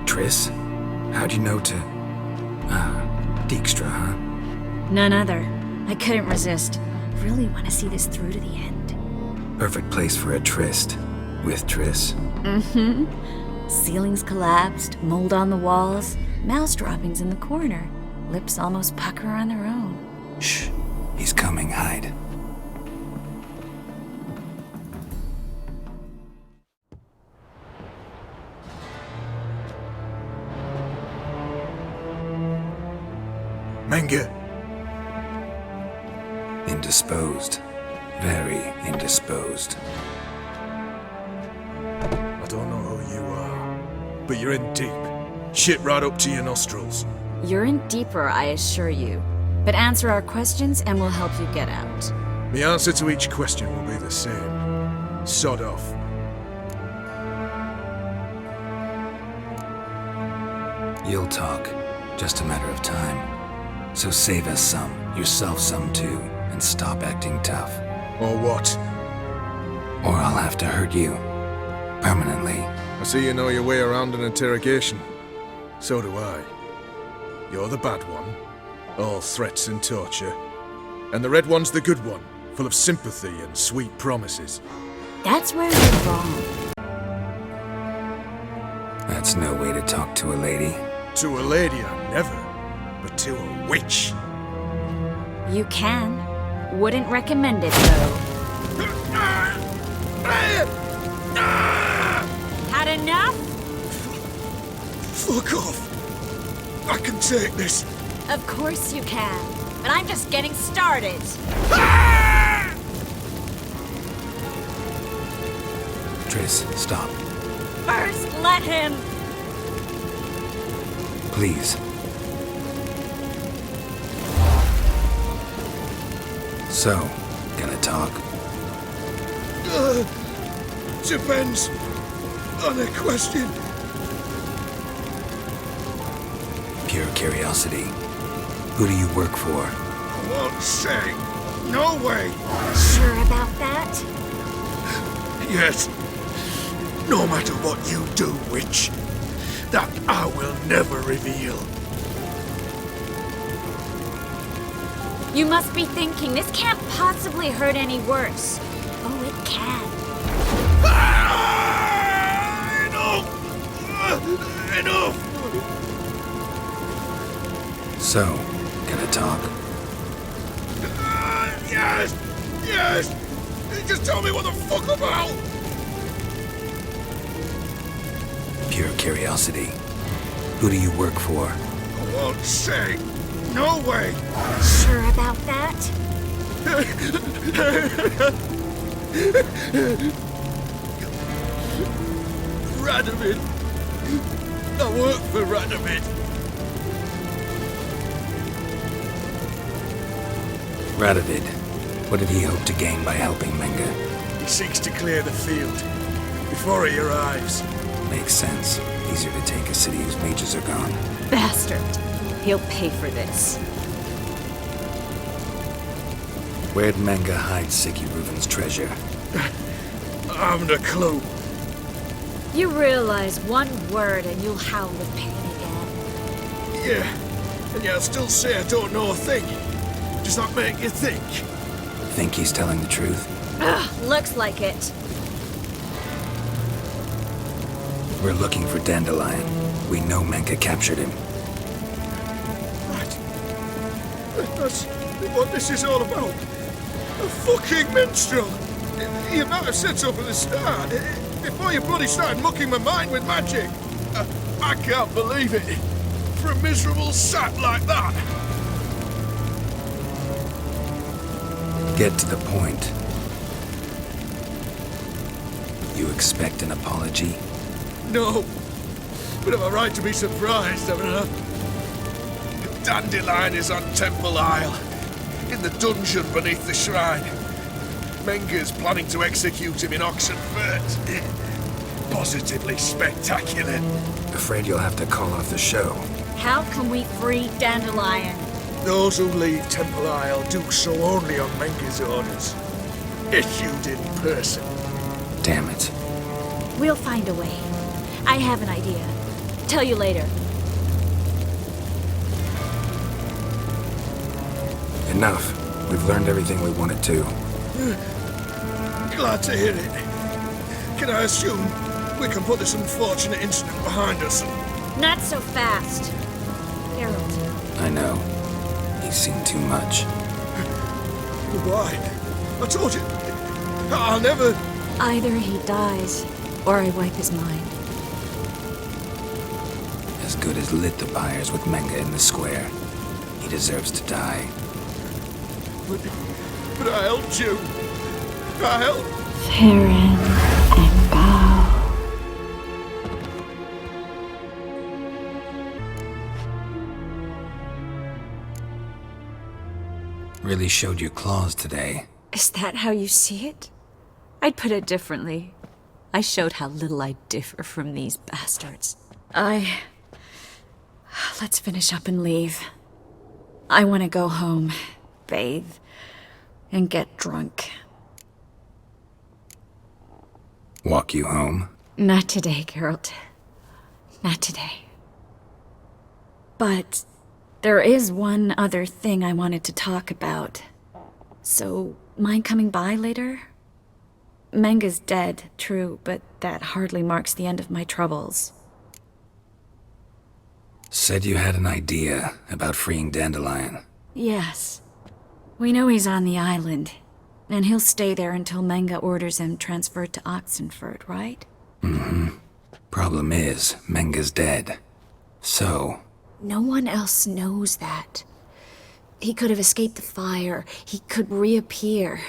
Triss? How'd you know to... Dijkstra, huh? None other. I couldn't resist. Really want to see this through to the end. Perfect place for a tryst. With Triss. Mm-hmm. Ceilings collapsed, mold on the walls, mouse droppings in the corner. Lips almost pucker on their own. Shh. He's coming. Hide. Menge. Indisposed. Very indisposed. I don't know who you are, but you're in deep. Shit right up to your nostrils. You're in deeper, I assure you. But answer our questions and we'll help you get out. The answer to each question will be the same. Sod off. You'll talk. Just a matter of time. So save us some, yourself some too, and stop acting tough. Or what? Or I'll have to hurt you. Permanently. I see you know your way around an interrogation. So do I. You're the bad one, all threats and torture. And the red one's the good one, full of sympathy and sweet promises. That's where you're wrong. That's no way to talk to a lady. To a lady, I never. But to a witch. You can. Wouldn't recommend it, though. Had enough? Fuck off. I can take this. Of course you can. But I'm just getting started. Triss, stop. First, let him. Please. So, gonna talk? Depends on a question. Pure curiosity. Who do you work for? I won't say. No way. Sure about that? Yes. No matter what you do, witch, that I will never reveal. You must be thinking, this can't possibly hurt any worse. Oh, it can. Enough! So, gonna talk? Yes! Yes! Just tell me what the fuck about! Pure curiosity. Who do you work for? I won't say. No way! Sure about that? Radovid. I work for Radovid. Radovid. What did he hope to gain by helping Menge? He seeks to clear the field before he arrives. Makes sense. Easier to take a city whose mages are gone. Bastard. He'll pay for this. Where'd Menge hide Sigi REUVEN'S treasure? I haven't a clue. You realize one word and you'll howl with pain again. Yeah, and yet I'll still say I don't know a thing. Does that make you think? Think he's telling the truth? Ugh, looks like it. We're looking for Dandelion. We know Menge captured him. Right. That's what this is all about. A fucking minstrel! You might have said so from the start. Before you bloody started mucking my mind with magic. I can't believe it. For a miserable sap like that. Get to the point. You expect an apology? No. But am I right to be surprised, haven't I? Dandelion is on Temple Isle. In the dungeon beneath the shrine. Menge's planning to execute him in Oxenfurt. Positively spectacular. Afraid you'll have to call off the show. How can we free Dandelion? Those who leave Temple Isle do so only on Menge's orders. Issued in person. Damn it. We'll find a way. I have an idea. Tell you later. Enough. We've learned everything we wanted to. Glad to hear it. Can I assume we can put this unfortunate incident behind us? Not so fast. Geralt. I know. He's seen too much. Why? I told you. I'll never... Either he dies, or I wipe his mind. As good as lit the pyres with Menge in the square. He deserves to die. But I helped you. I helped. Farron and Bow. Really showed your claws today. Is that how you see it? I'd put it differently. I showed how little I differ from these bastards. Let's finish up and leave. I want to go home, bathe, and get drunk. Walk you home? Not today, Geralt. Not today. But there is one other thing I wanted to talk about. So, mind coming by later? Menge's dead, true, but that hardly marks the end of my troubles. Said you had an idea about freeing Dandelion. Yes. We know he's on the island, and he'll stay there until Menge orders him transferred to Oxenford, right? Mm-hmm. Problem is, Menge's dead. So... No one else knows that. He could have escaped the fire. He could reappear.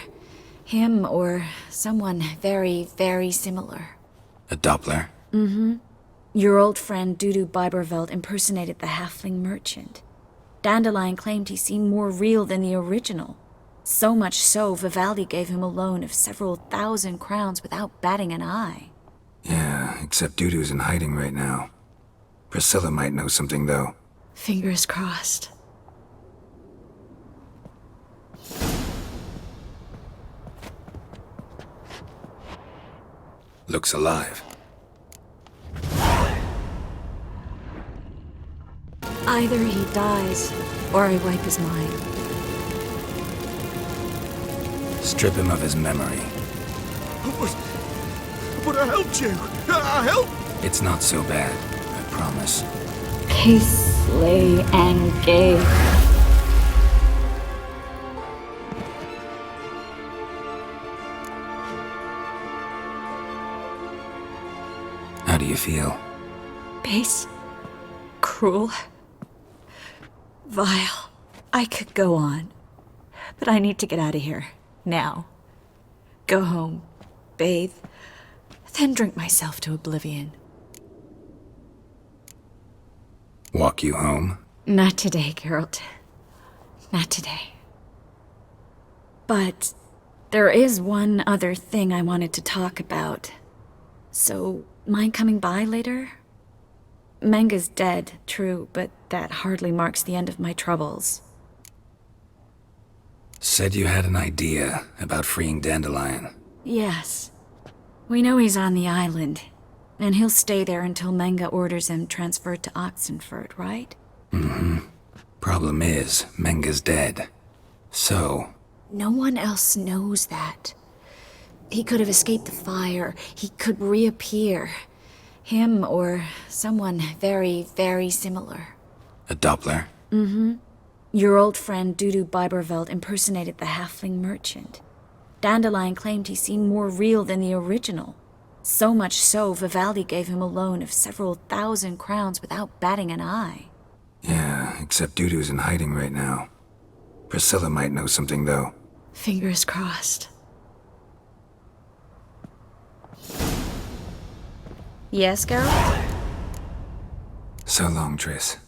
Him or someone very, very similar. A Doppler? Mm-hmm. Your old friend Dudu Biberveld impersonated the halfling merchant. Dandelion claimed he seemed more real than the original. So much so, Vivaldi gave him a loan of several thousand crowns without batting an eye. Yeah, except Dudu's in hiding right now. Priscilla might know something, though. Fingers crossed. Looks alive. Either he dies, or I wipe his mind. Strip him of his memory. But I helped you! I helped! It's not so bad, I promise. Case, lay, and gay. How do you feel? Base. Cruel. Vile. I could go on. But I need to get out of here. Now. Go home. Bathe. Then drink myself to oblivion. Walk you home? Not today, Geralt. Not today. But there is one other thing I wanted to talk about. So, mind coming by later? Menge's dead, true, but that hardly marks the end of my troubles. Said you had an idea about freeing Dandelion. Yes. We know he's on the island, and he'll stay there until Menge orders him transferred to Oxenford, right? Mm-hmm. Problem is, Menge's dead. So... No one else knows that. He could have escaped the fire. He could reappear. Him or someone very, very similar. A Doppler? Mm-hmm. Your old friend Dudu Biberveld impersonated the halfling merchant. Dandelion claimed he seemed more real than the original. So much so, Vivaldi gave him a loan of several thousand crowns without batting an eye. Yeah, except Dudu's in hiding right now. Priscilla might know something, though. Fingers crossed. Yes, Geralt? So long, Triss.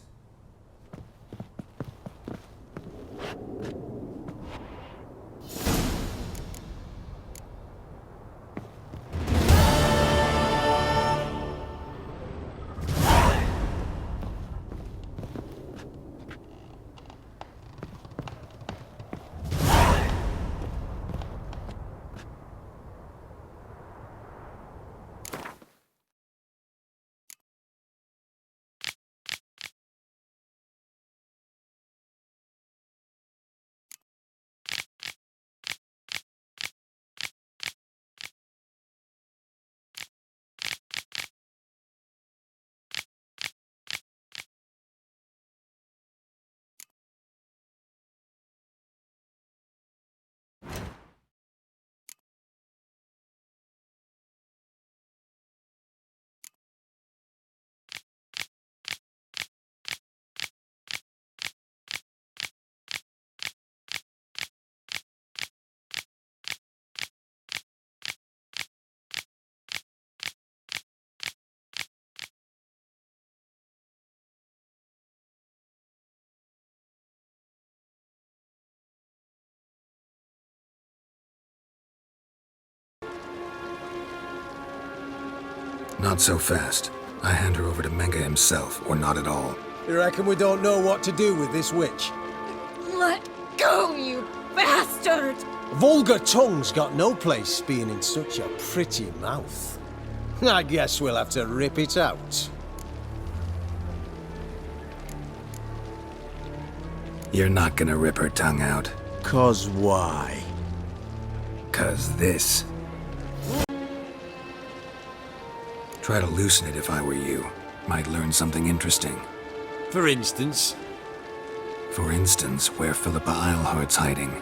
Not so fast. I hand her over to Menge himself, or not at all. You reckon we don't know what to do with this witch? Let go, you bastard! Vulgar tongue's got no place being in such a pretty mouth. I guess we'll have to rip it out. You're not gonna rip her tongue out. 'Cause why? 'Cause this. Try to loosen it if I were you. Might learn something interesting. For instance, For instance, where Philippa Eilhart's hiding.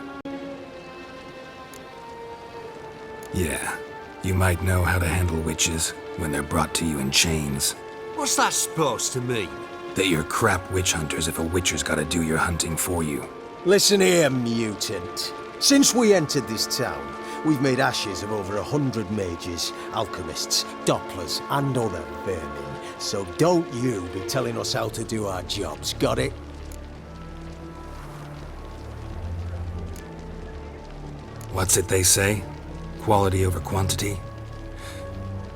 Yeah, you might know how to handle witches when they're brought to you in chains. what's that supposed to mean? That you're crap witch hunters if a witcher's gotta do your hunting for you. Listen here, mutant. Since we entered this town, we've made ashes of over 100 mages, alchemists, dopplers, and other vermin. So don't you be telling us how to do our jobs, got it? What's it they say? Quality over quantity?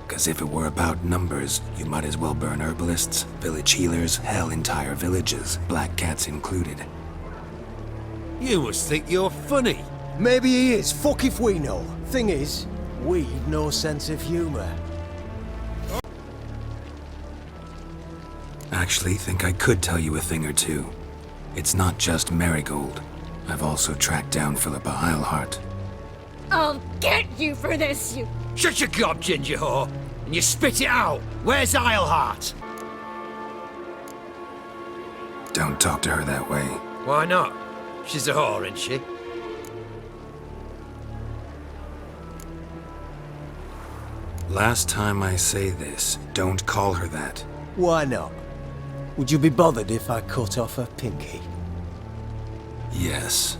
'Cause if it were about numbers, you might as well burn herbalists, village healers, hell, entire villages, black cats included. You must think you're funny. Maybe he is, fuck if we know. Thing is, we've no sense of humor. Actually, think I could tell you a thing or two. It's not just Marigold. I've also tracked down Philippa Eilhart. I'll get you for this, you... Shut your gob, ginger whore, and you spit it out. Where's Eilhart? Don't talk to her that way. Why not? She's a whore, isn't she? Last time I say this, don't call her that. Why not? Would you be bothered if I cut off her pinky? Yes.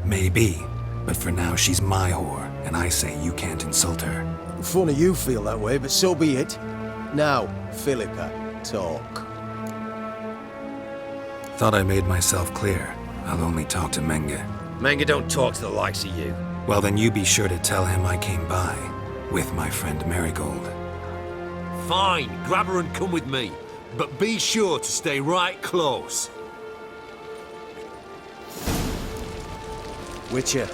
Maybe, but for now she's my whore, and I say you can't insult her. Funny you feel that way, but so be it. Now, Philippa, talk. Thought I made myself clear. I'll only talk to Menge. Menge don't talk to the likes of you. Well, then you be sure to tell him I came by, with my friend Marigold. Fine, grab her and come with me. But be sure to stay right close. Witcher.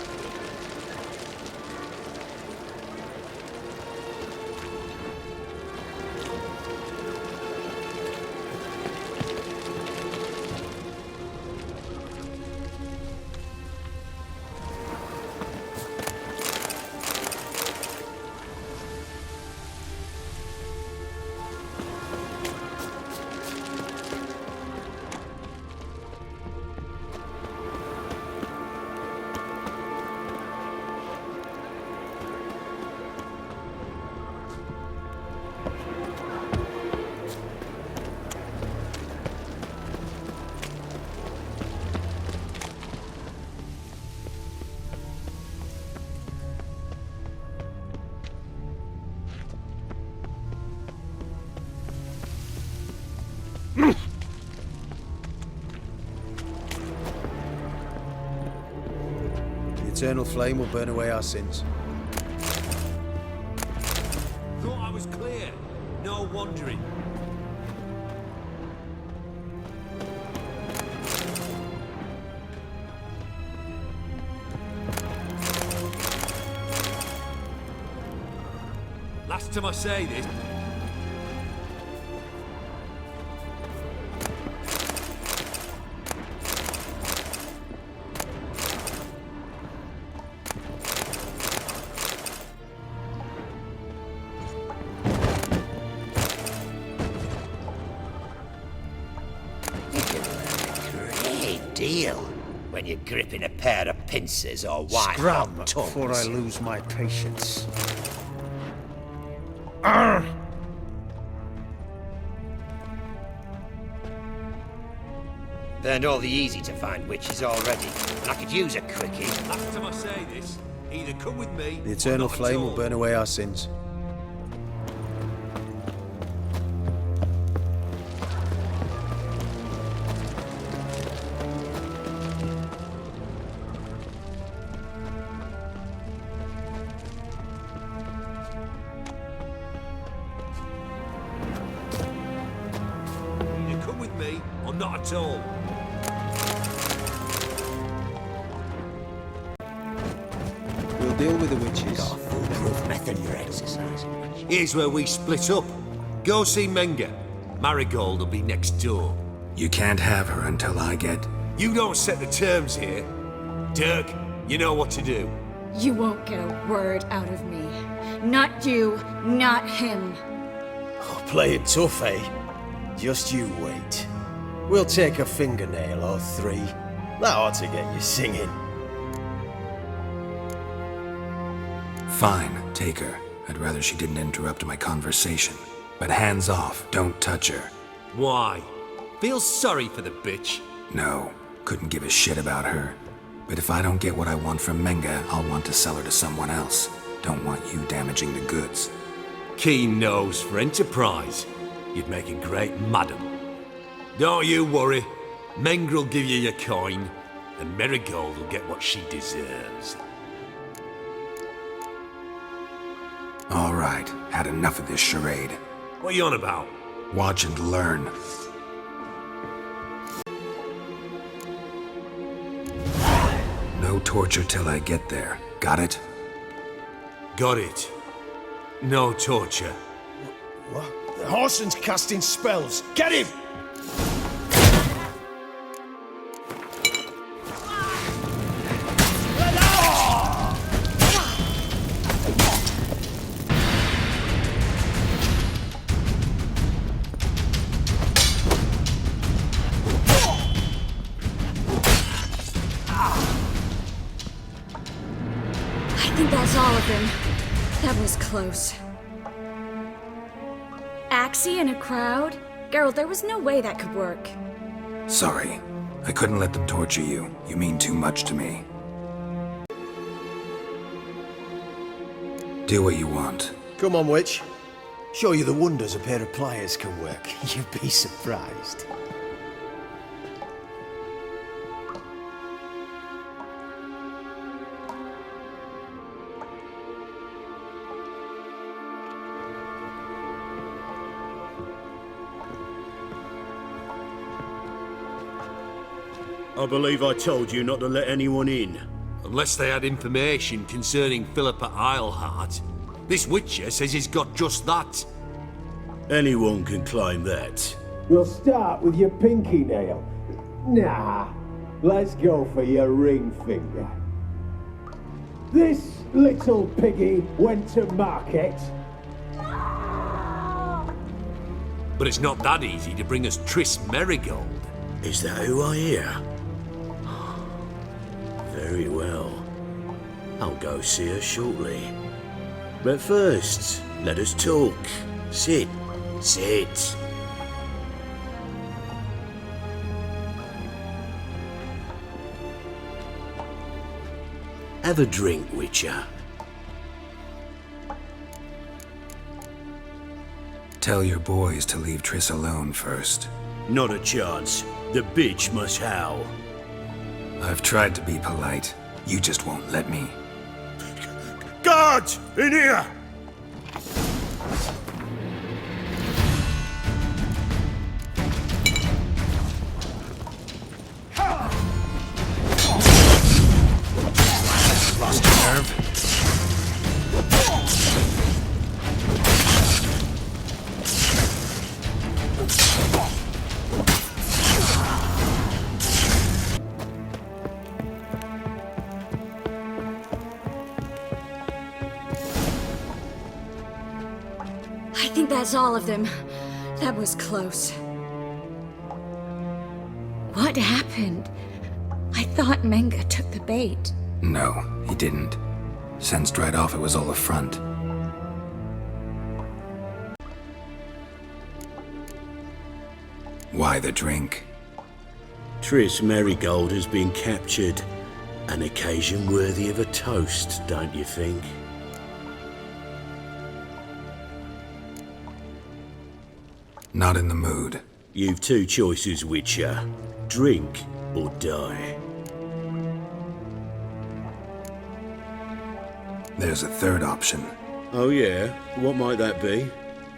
The eternal flame will burn away our sins. Thought I was clear. No wandering. Last time I say this. Deal when you're gripping a pair of pincers or white Scram hot before I tongues. lose my patience. Burned all the easy to find witches already, and I could use a quickie. Last time I say this, either come with me. The or eternal not at flame will all. burn away our sins. Either come with me at all. We'll deal with the witches. Got a foolproof method for exercising. Here's where we split up. Go see Menge. Marigold will be next door. You can't have her until I get... You don't set the terms here. Dirk, you know what to do. You won't get a word out of me. Not you, not him. Oh, play it tough, eh? Just you wait. We'll take a fingernail or 3. That ought to get you singing. Fine, take her. I'd rather she didn't interrupt my conversation. But hands off, don't touch her. Why? Feel sorry for the bitch? No, couldn't give a shit about her. But if I don't get what I want from Menge, I'll want to sell her to someone else. Don't want you damaging the goods. Keen nose for enterprise. You'd make a great madam. Don't you worry. Menge will give you your coin, and Marigold will get what she deserves. All right, had enough of this charade. What are you on about? Watch and learn. No torture till I get there. Got it? Got it. No torture. What? The Horson's casting spells. Get him! I think that's all of them. That was close. Axie in a crowd? Geralt, there was no way that could work. Sorry. I couldn't let them torture you. You mean too much to me. Do what you want. Come on, witch. Show you the wonders a pair of pliers can work. You'd be surprised. I believe I told you not to let anyone in. Unless they had information concerning Philippa Eilhart. This Witcher says he's got just that. Anyone can claim that. We'll start with your pinky nail. Nah, let's go for your ring finger. This little piggy went to market. But it's not that easy to bring us Triss Marigold. Is that who I hear? Very well. I'll go see her shortly. But first, let us talk. Sit. Sit. Have a drink, Witcher. Tell your boys to leave Triss alone first. Not a chance. The bitch must howl. I've tried to be polite. You just won't let me. Guards! In here! Lost your nerve? I think that's all of them. That was close. What happened? I thought Menge took the bait. No, he didn't. Sensed right off it was all a front. Why the drink? Triss Marigold has been captured. An occasion worthy of a toast, don't you think? Not in the mood. You've two choices, Witcher. Drink or die. There's a third option. Oh yeah? What might that be?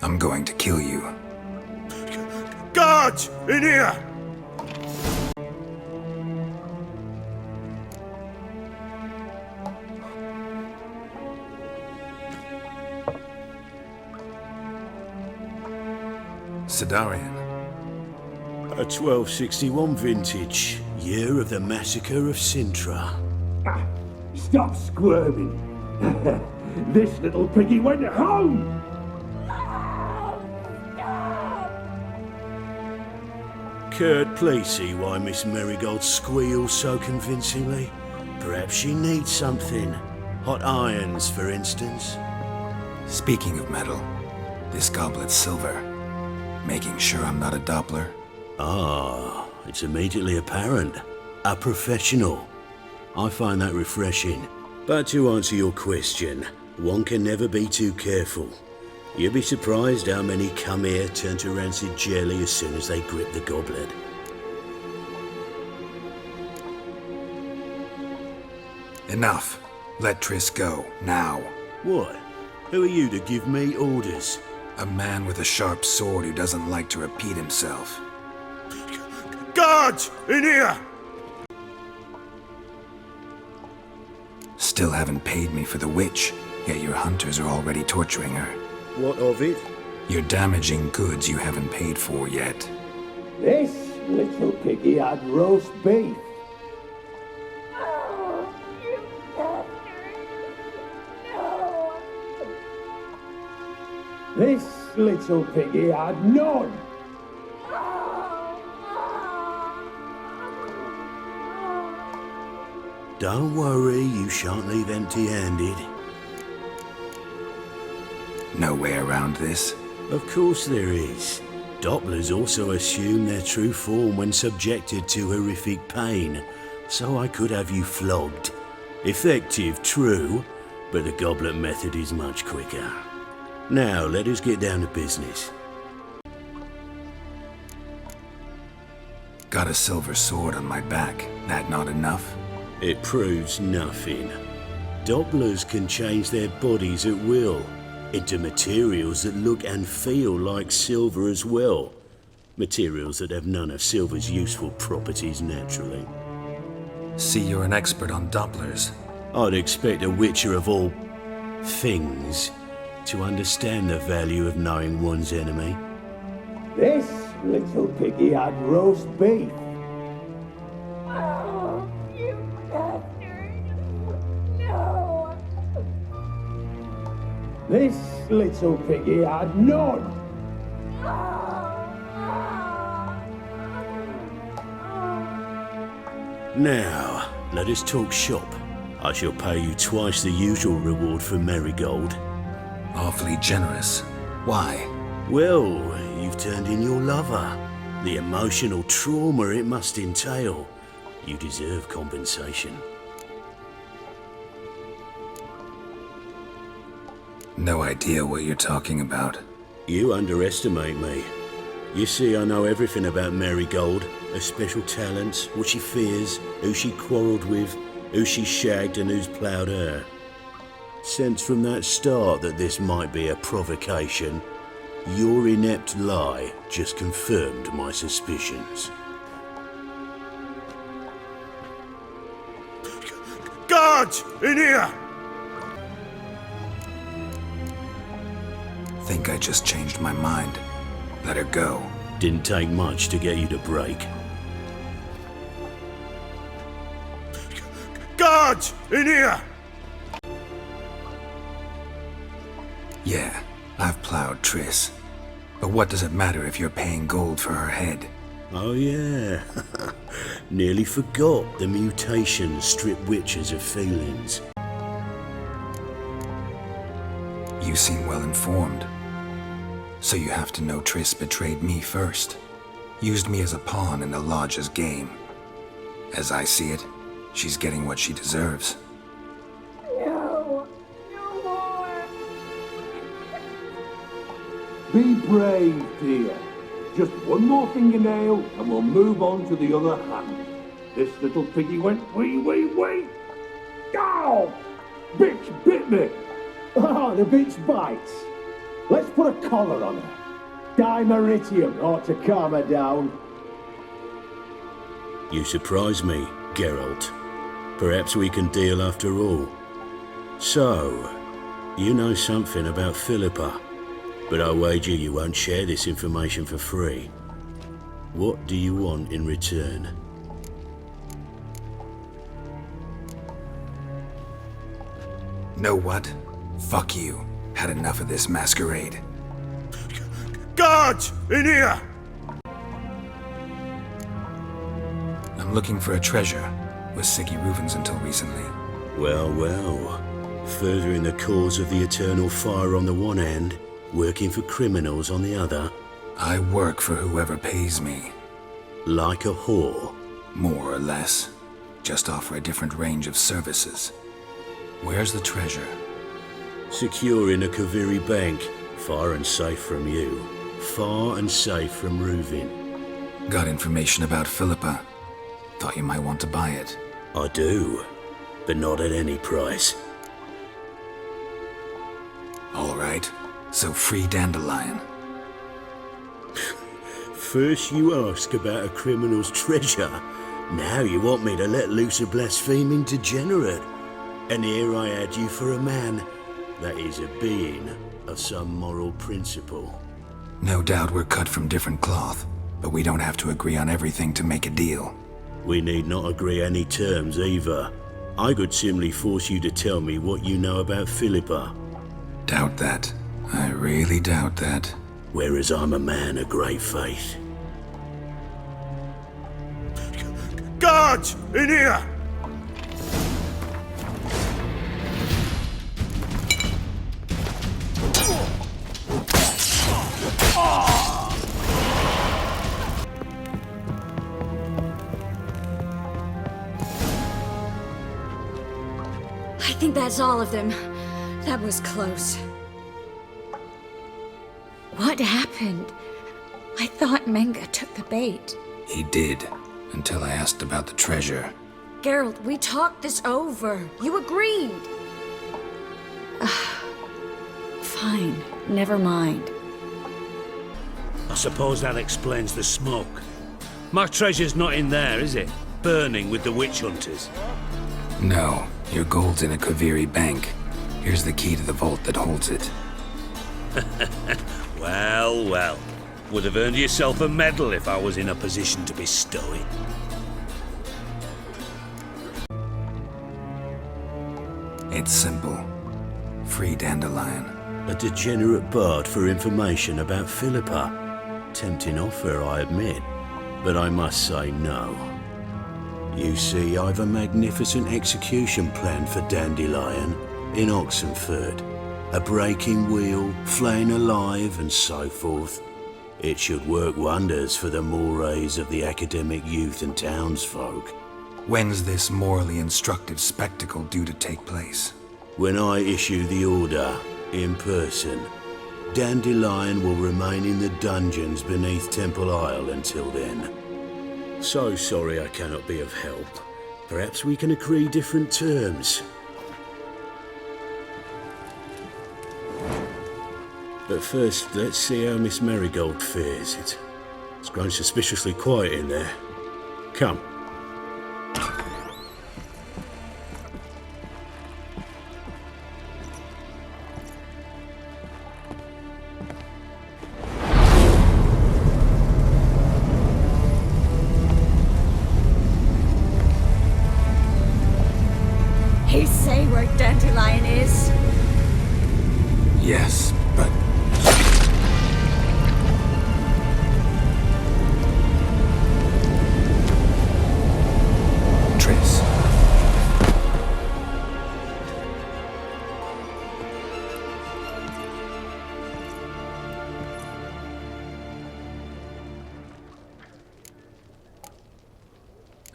I'm going to kill you. Guards! In here! Sidarian. A 1261 vintage, year of the massacre of Sintra. Ah, stop squirming. This little piggy went home! Kurt, please see why Miss Marigold squeals so convincingly. Perhaps she needs something. Hot irons, for instance. Speaking of metal, this goblet's silver. Making sure I'm not a Doppler. Ah, it's immediately apparent. A professional. I find that refreshing. But to answer your question, one can never be too careful. You'll be surprised how many come here turn to rancid jelly as soon as they grip the goblet. Enough. Let Triss go, now. What? Who are you to give me orders? A man with a sharp sword who doesn't like to repeat himself. Guards! In here! Still haven't paid me for the witch, yet your hunters are already torturing her. What of it? You're damaging goods you haven't paid for yet. This little piggy had roast beef. This little piggy had none. Don't worry, you shan't leave empty-handed. No way around this? Of course there is. Dopplers also assume their true form when subjected to horrific pain, so I could have you flogged. Effective, true, but the goblet method is much quicker. Now, let us get down to business. Got a silver sword on my back. That not enough? It proves nothing. Dopplers can change their bodies at will, into materials that look and feel like silver as well. Materials that have none of silver's useful properties naturally. See, you're an expert on Dopplers. I'd expect a witcher of all things to understand the value of knowing one's enemy. This little piggy had roast beef. This little piggy had none. Now, let us talk shop. I shall pay you twice the usual reward for Marigold. Awfully generous. Why? Well, you've turned in your lover. The emotional trauma it must entail. You deserve compensation. No idea what you're talking about. You underestimate me. You see, I know everything about Marigold, her special talents, what she fears, who she quarrelled with, who she shagged and who's ploughed her. Since from that start that this might be a provocation, your inept lie just confirmed my suspicions. Guards! In here! Think I just changed my mind. Let her go. Didn't take much to get you to break. Guards! In here! Yeah, I've plowed Triss. But what does it matter if you're paying gold for her head? Oh yeah. Nearly forgot the mutations strip witches of feelings. You seem well informed. So you have to know Triss betrayed me first. Used me as a pawn in the Lodge's game. As I see it, she's getting what she deserves. No more. Be brave, dear. Just one more fingernail and we'll move on to the other hand. This little piggy went wee. Ow! Bitch bit me! Oh, the bitch bites. Let's put a collar on her. Dimeritium ought to calm her down. You surprise me, Geralt. Perhaps we can deal after all. So, you know something about Philippa. But I wager you won't share this information for free. What do you want in return? Know what? Fuck you. Had enough of this masquerade. Guards! In here! I'm looking for a treasure. Was Sigi REUVEN'S until recently. Well, well. Furthering the cause of the eternal fire on the one hand, working for criminals on the other. I work for whoever pays me. Like a whore? More or less. Just offer a different range of services. Where's the treasure? Secure in a Kaviri bank. Far and safe from you. Far and safe from Reuven. Got information about Philippa. Thought you might want to buy it. I do, but not at any price. All right. So free Dandelion. First you ask about a criminal's treasure. Now you want me to let loose a blaspheming degenerate. And here I had you for a man. That is a being of some moral principle. No doubt we're cut from different cloth, but we don't have to agree on everything to make a deal. We need not agree any terms either. I could simply force you to tell me what you know about Philippa. Doubt that. I really doubt that. Whereas I'm a man of great faith. Guards! In here! I think that's all of them. That was close. What happened? I thought Menge took the bait. He did, until I asked about the treasure. Geralt, we talked this over. You agreed. Fine, never mind. I suppose that explains the smoke. My treasure's not in there, is it? Burning with the witch hunters. No, your gold's in a Kaviri bank. Here's the key to the vault that holds it. Well, well. Would have earned yourself a medal if I was in a position to bestow it. It's simple. Free Dandelion. A degenerate BART for information about Philippa. Tempting offer, I admit, but I must say no. You see, I've a magnificent execution plan for Dandelion in Oxenford. A breaking wheel, flaying alive, and so forth. It should work wonders for the mores of the academic youth and townsfolk. When's this morally instructive spectacle due to take place? When I issue the order, in person. Dandelion will remain in the dungeons beneath Temple Isle until then. So sorry I cannot be of help. Perhaps we can agree different terms. But first, let's see how Miss Marigold fares. It's grown suspiciously quiet in there. Come. He say where Dandelion is? Yes, but... Triss.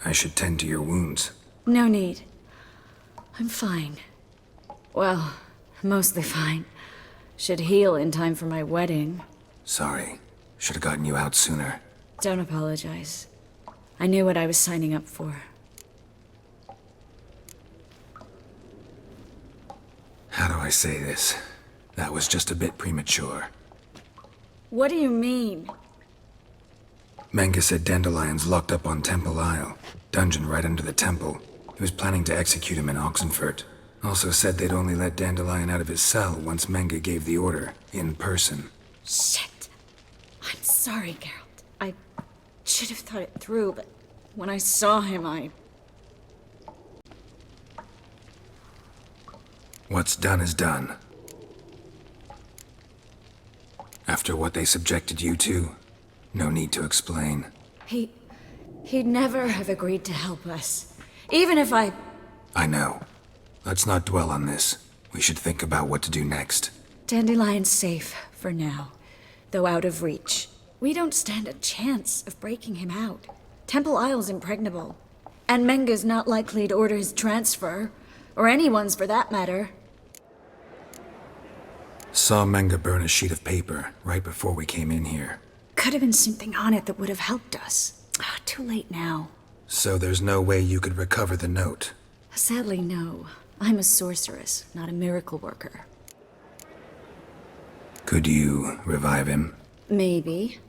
I should tend to your wounds. No need. I'm fine. Well, mostly fine. Should heal in time for my wedding. Sorry. Should have gotten you out sooner. Don't apologize. I knew what I was signing up for. How do I say this? That was just a bit premature. What do you mean? Menge said Dandelion's locked up on Temple Isle. Dungeon right under the temple. He was planning to execute him in Oxenford. Also said they'd only let Dandelion out of his cell once Menge gave the order, in person. Shit. I'm sorry, Geralt. I should have thought it through, but when I saw him, What's done is done. After what they subjected you to, no need to explain. He'd never have agreed to help us. Even if I know. Let's not dwell on this. We should think about what to do next. Dandelion's safe, for now. Though out of reach. We don't stand a chance of breaking him out. Temple Isle's impregnable. And Menge's not likely to order his transfer. Or anyone's, for that matter. Saw Menge burn a sheet of paper right before we came in here. Could have been something on it that would have helped us. Too late now. So there's no way you could recover the note? Sadly, no. I'm a sorceress, not a miracle worker. Could you revive him? Maybe.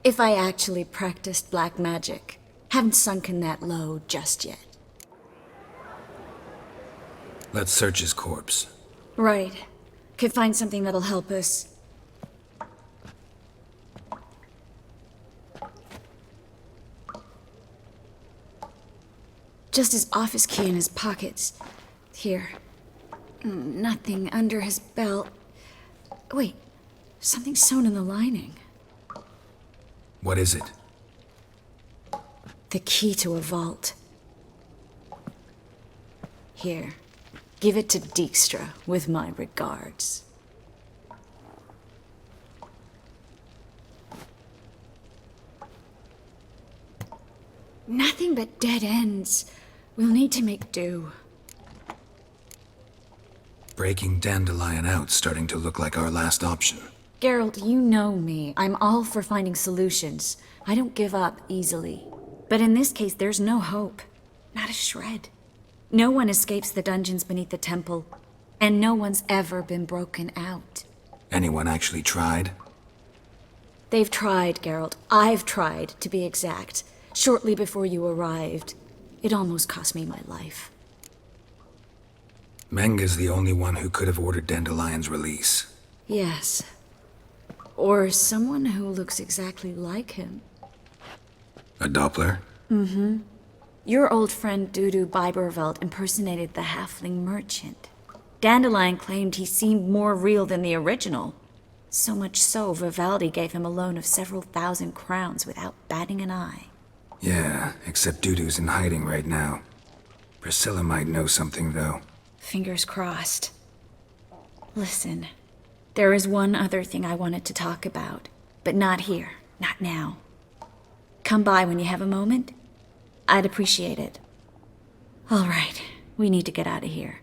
If I actually practiced black magic. Haven't sunken that low just yet. Let's search his corpse. Right. Could find something that'll help us. Just his office key in his pockets. Here. Nothing under his belt. Wait. Something sewn in the lining. What is it? The key to a vault. Here. Give it to Dijkstra, with my regards. Nothing but dead ends. We'll need to make do. Breaking Dandelion out's starting to look like our last option. Geralt, you know me. I'm all for finding solutions. I don't give up easily. But in this case, there's no hope. Not a shred. No one escapes the dungeons beneath the temple, and no one's ever been broken out. Anyone actually tried? They've tried, Geralt. I've tried, to be exact. Shortly before you arrived. It almost cost me my life. Menge's the only one who could have ordered Dandelion's release. Yes. Or someone who looks exactly like him. A Doppler? Mm-hmm. Your old friend Dudu Biberveld impersonated the halfling merchant. Dandelion claimed he seemed more real than the original. So much so, Vivaldi gave him a loan of several thousand crowns without batting an eye. Yeah, except Dudu's in hiding right now. Priscilla might know something, though. Fingers crossed. Listen, there is one other thing I wanted to talk about, but not here, not now. Come by when you have a moment. I'd appreciate it. All right, we need to get out of here.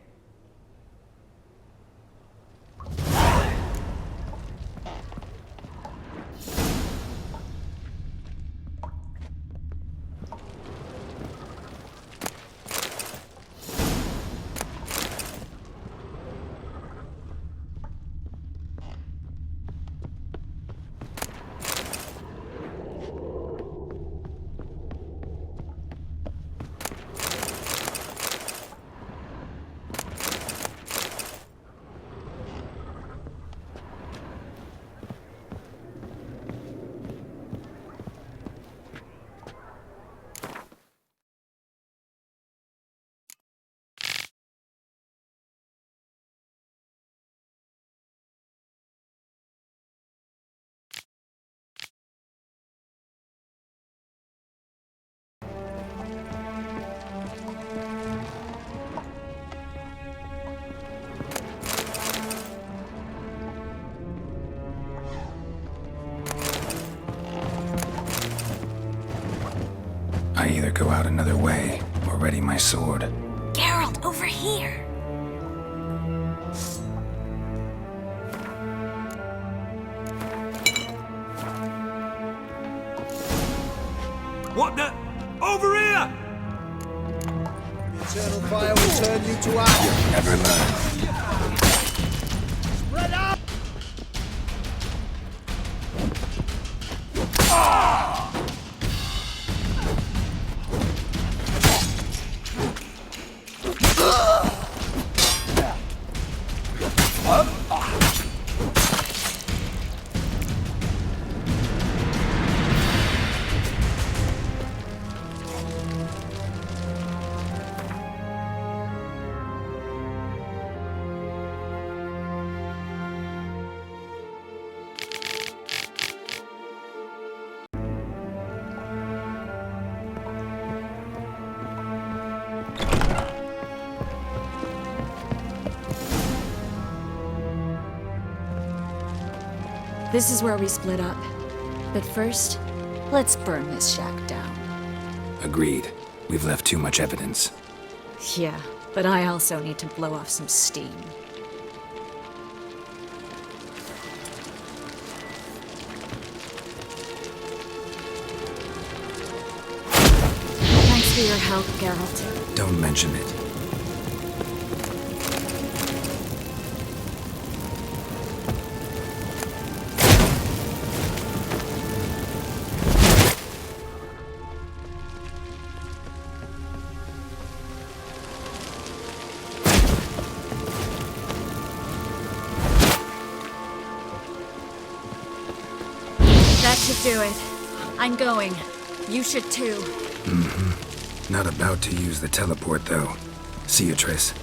I either go out another way or ready my sword. Geralt, over here! What the? Over here! Eternal fire will turn you to ash. Never learn. Spread out! This is where we split up. But first, let's burn this shack down. Agreed. We've left too much evidence. Yeah, but I also need to blow off some steam. Thanks for your help, Geralt. Don't mention it. That should do it. I'm going. You should too. Mm-hmm. Not about to use the teleport, though. See you, Triss.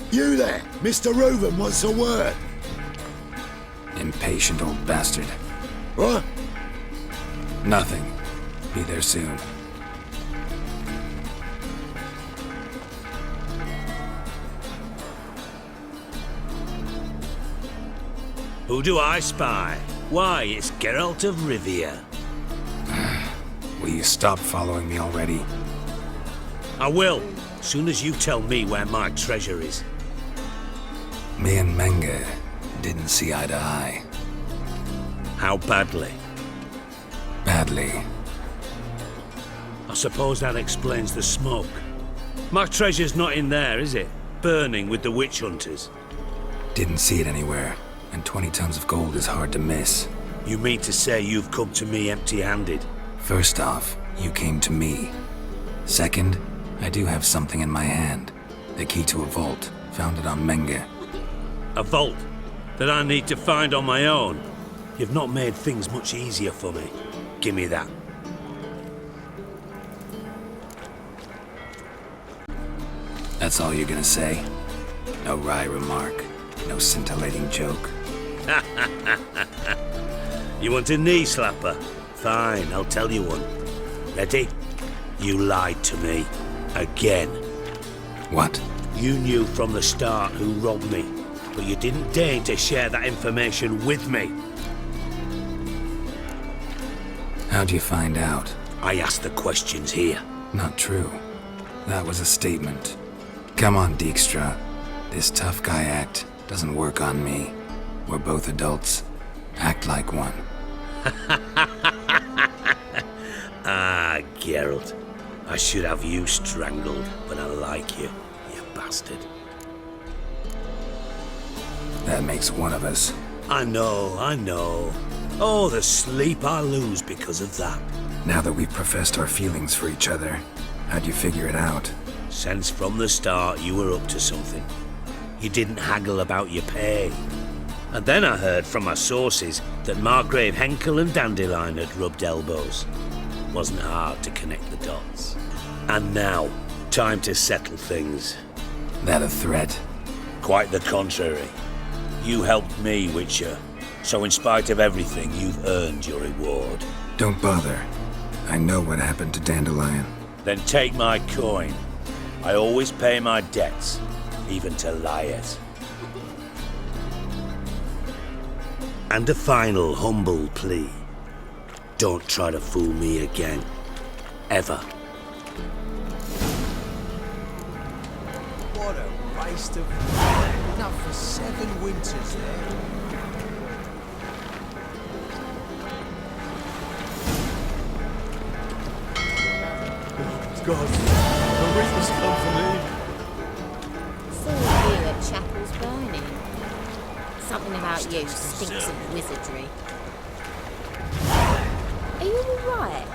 You there, Mr. Reuven wants a word. Impatient old bastard. What? Nothing. Be there soon. Who do I spy? Why, it's Geralt of Rivia. Will you stop following me already? I will, soon as you tell me where my treasure is. Me and Menge didn't see eye to eye. How badly? Badly. I suppose that explains the smoke. My treasure's not in there, is it? Burning with the witch hunters. Didn't see it anywhere, and 20 tons of gold is hard to miss. You mean to say you've come to me empty-handed? First off, you came to me. Second, I do have something in my hand. The key to a vault, found it on Menge. A vault that I need to find on my own. You've not made things much easier for me. Give me that. That's all you're gonna say? No wry remark, no scintillating joke. You want a knee slapper? Fine, I'll tell you one. Ready? You lied to me. Again. What? You knew from the start who robbed me, but you didn't deign to share that information with me. How'd you find out? I asked the questions here. Not true. That was a statement. Come on, Dijkstra. This tough guy act doesn't work on me. We're both adults. Act like one. Ah, Geralt. I should have you strangled, but I like you, you bastard. That makes one of us. I know. Oh, the sleep I lose because of that. Now that we've professed our feelings for each other, how'd you figure it out? Since from the start you were up to something. You didn't haggle about your pay. And then I heard from my sources that Margrave Henkel and Dandelion had rubbed elbows. Wasn't hard to connect the dots. And now, time to settle things. That a threat? Quite the contrary. You helped me, Witcher. So in spite of everything, you've earned your reward. Don't bother. I know what happened to Dandelion. Then take my coin. I always pay my debts, even to liars. And a final humble plea. Don't try to fool me again. Ever. What a waste of... Enough for 7 winters there. God, the Reapers come for me. Saw you at Chapel's burning. Something about you stinks of wizardry. Are you alright?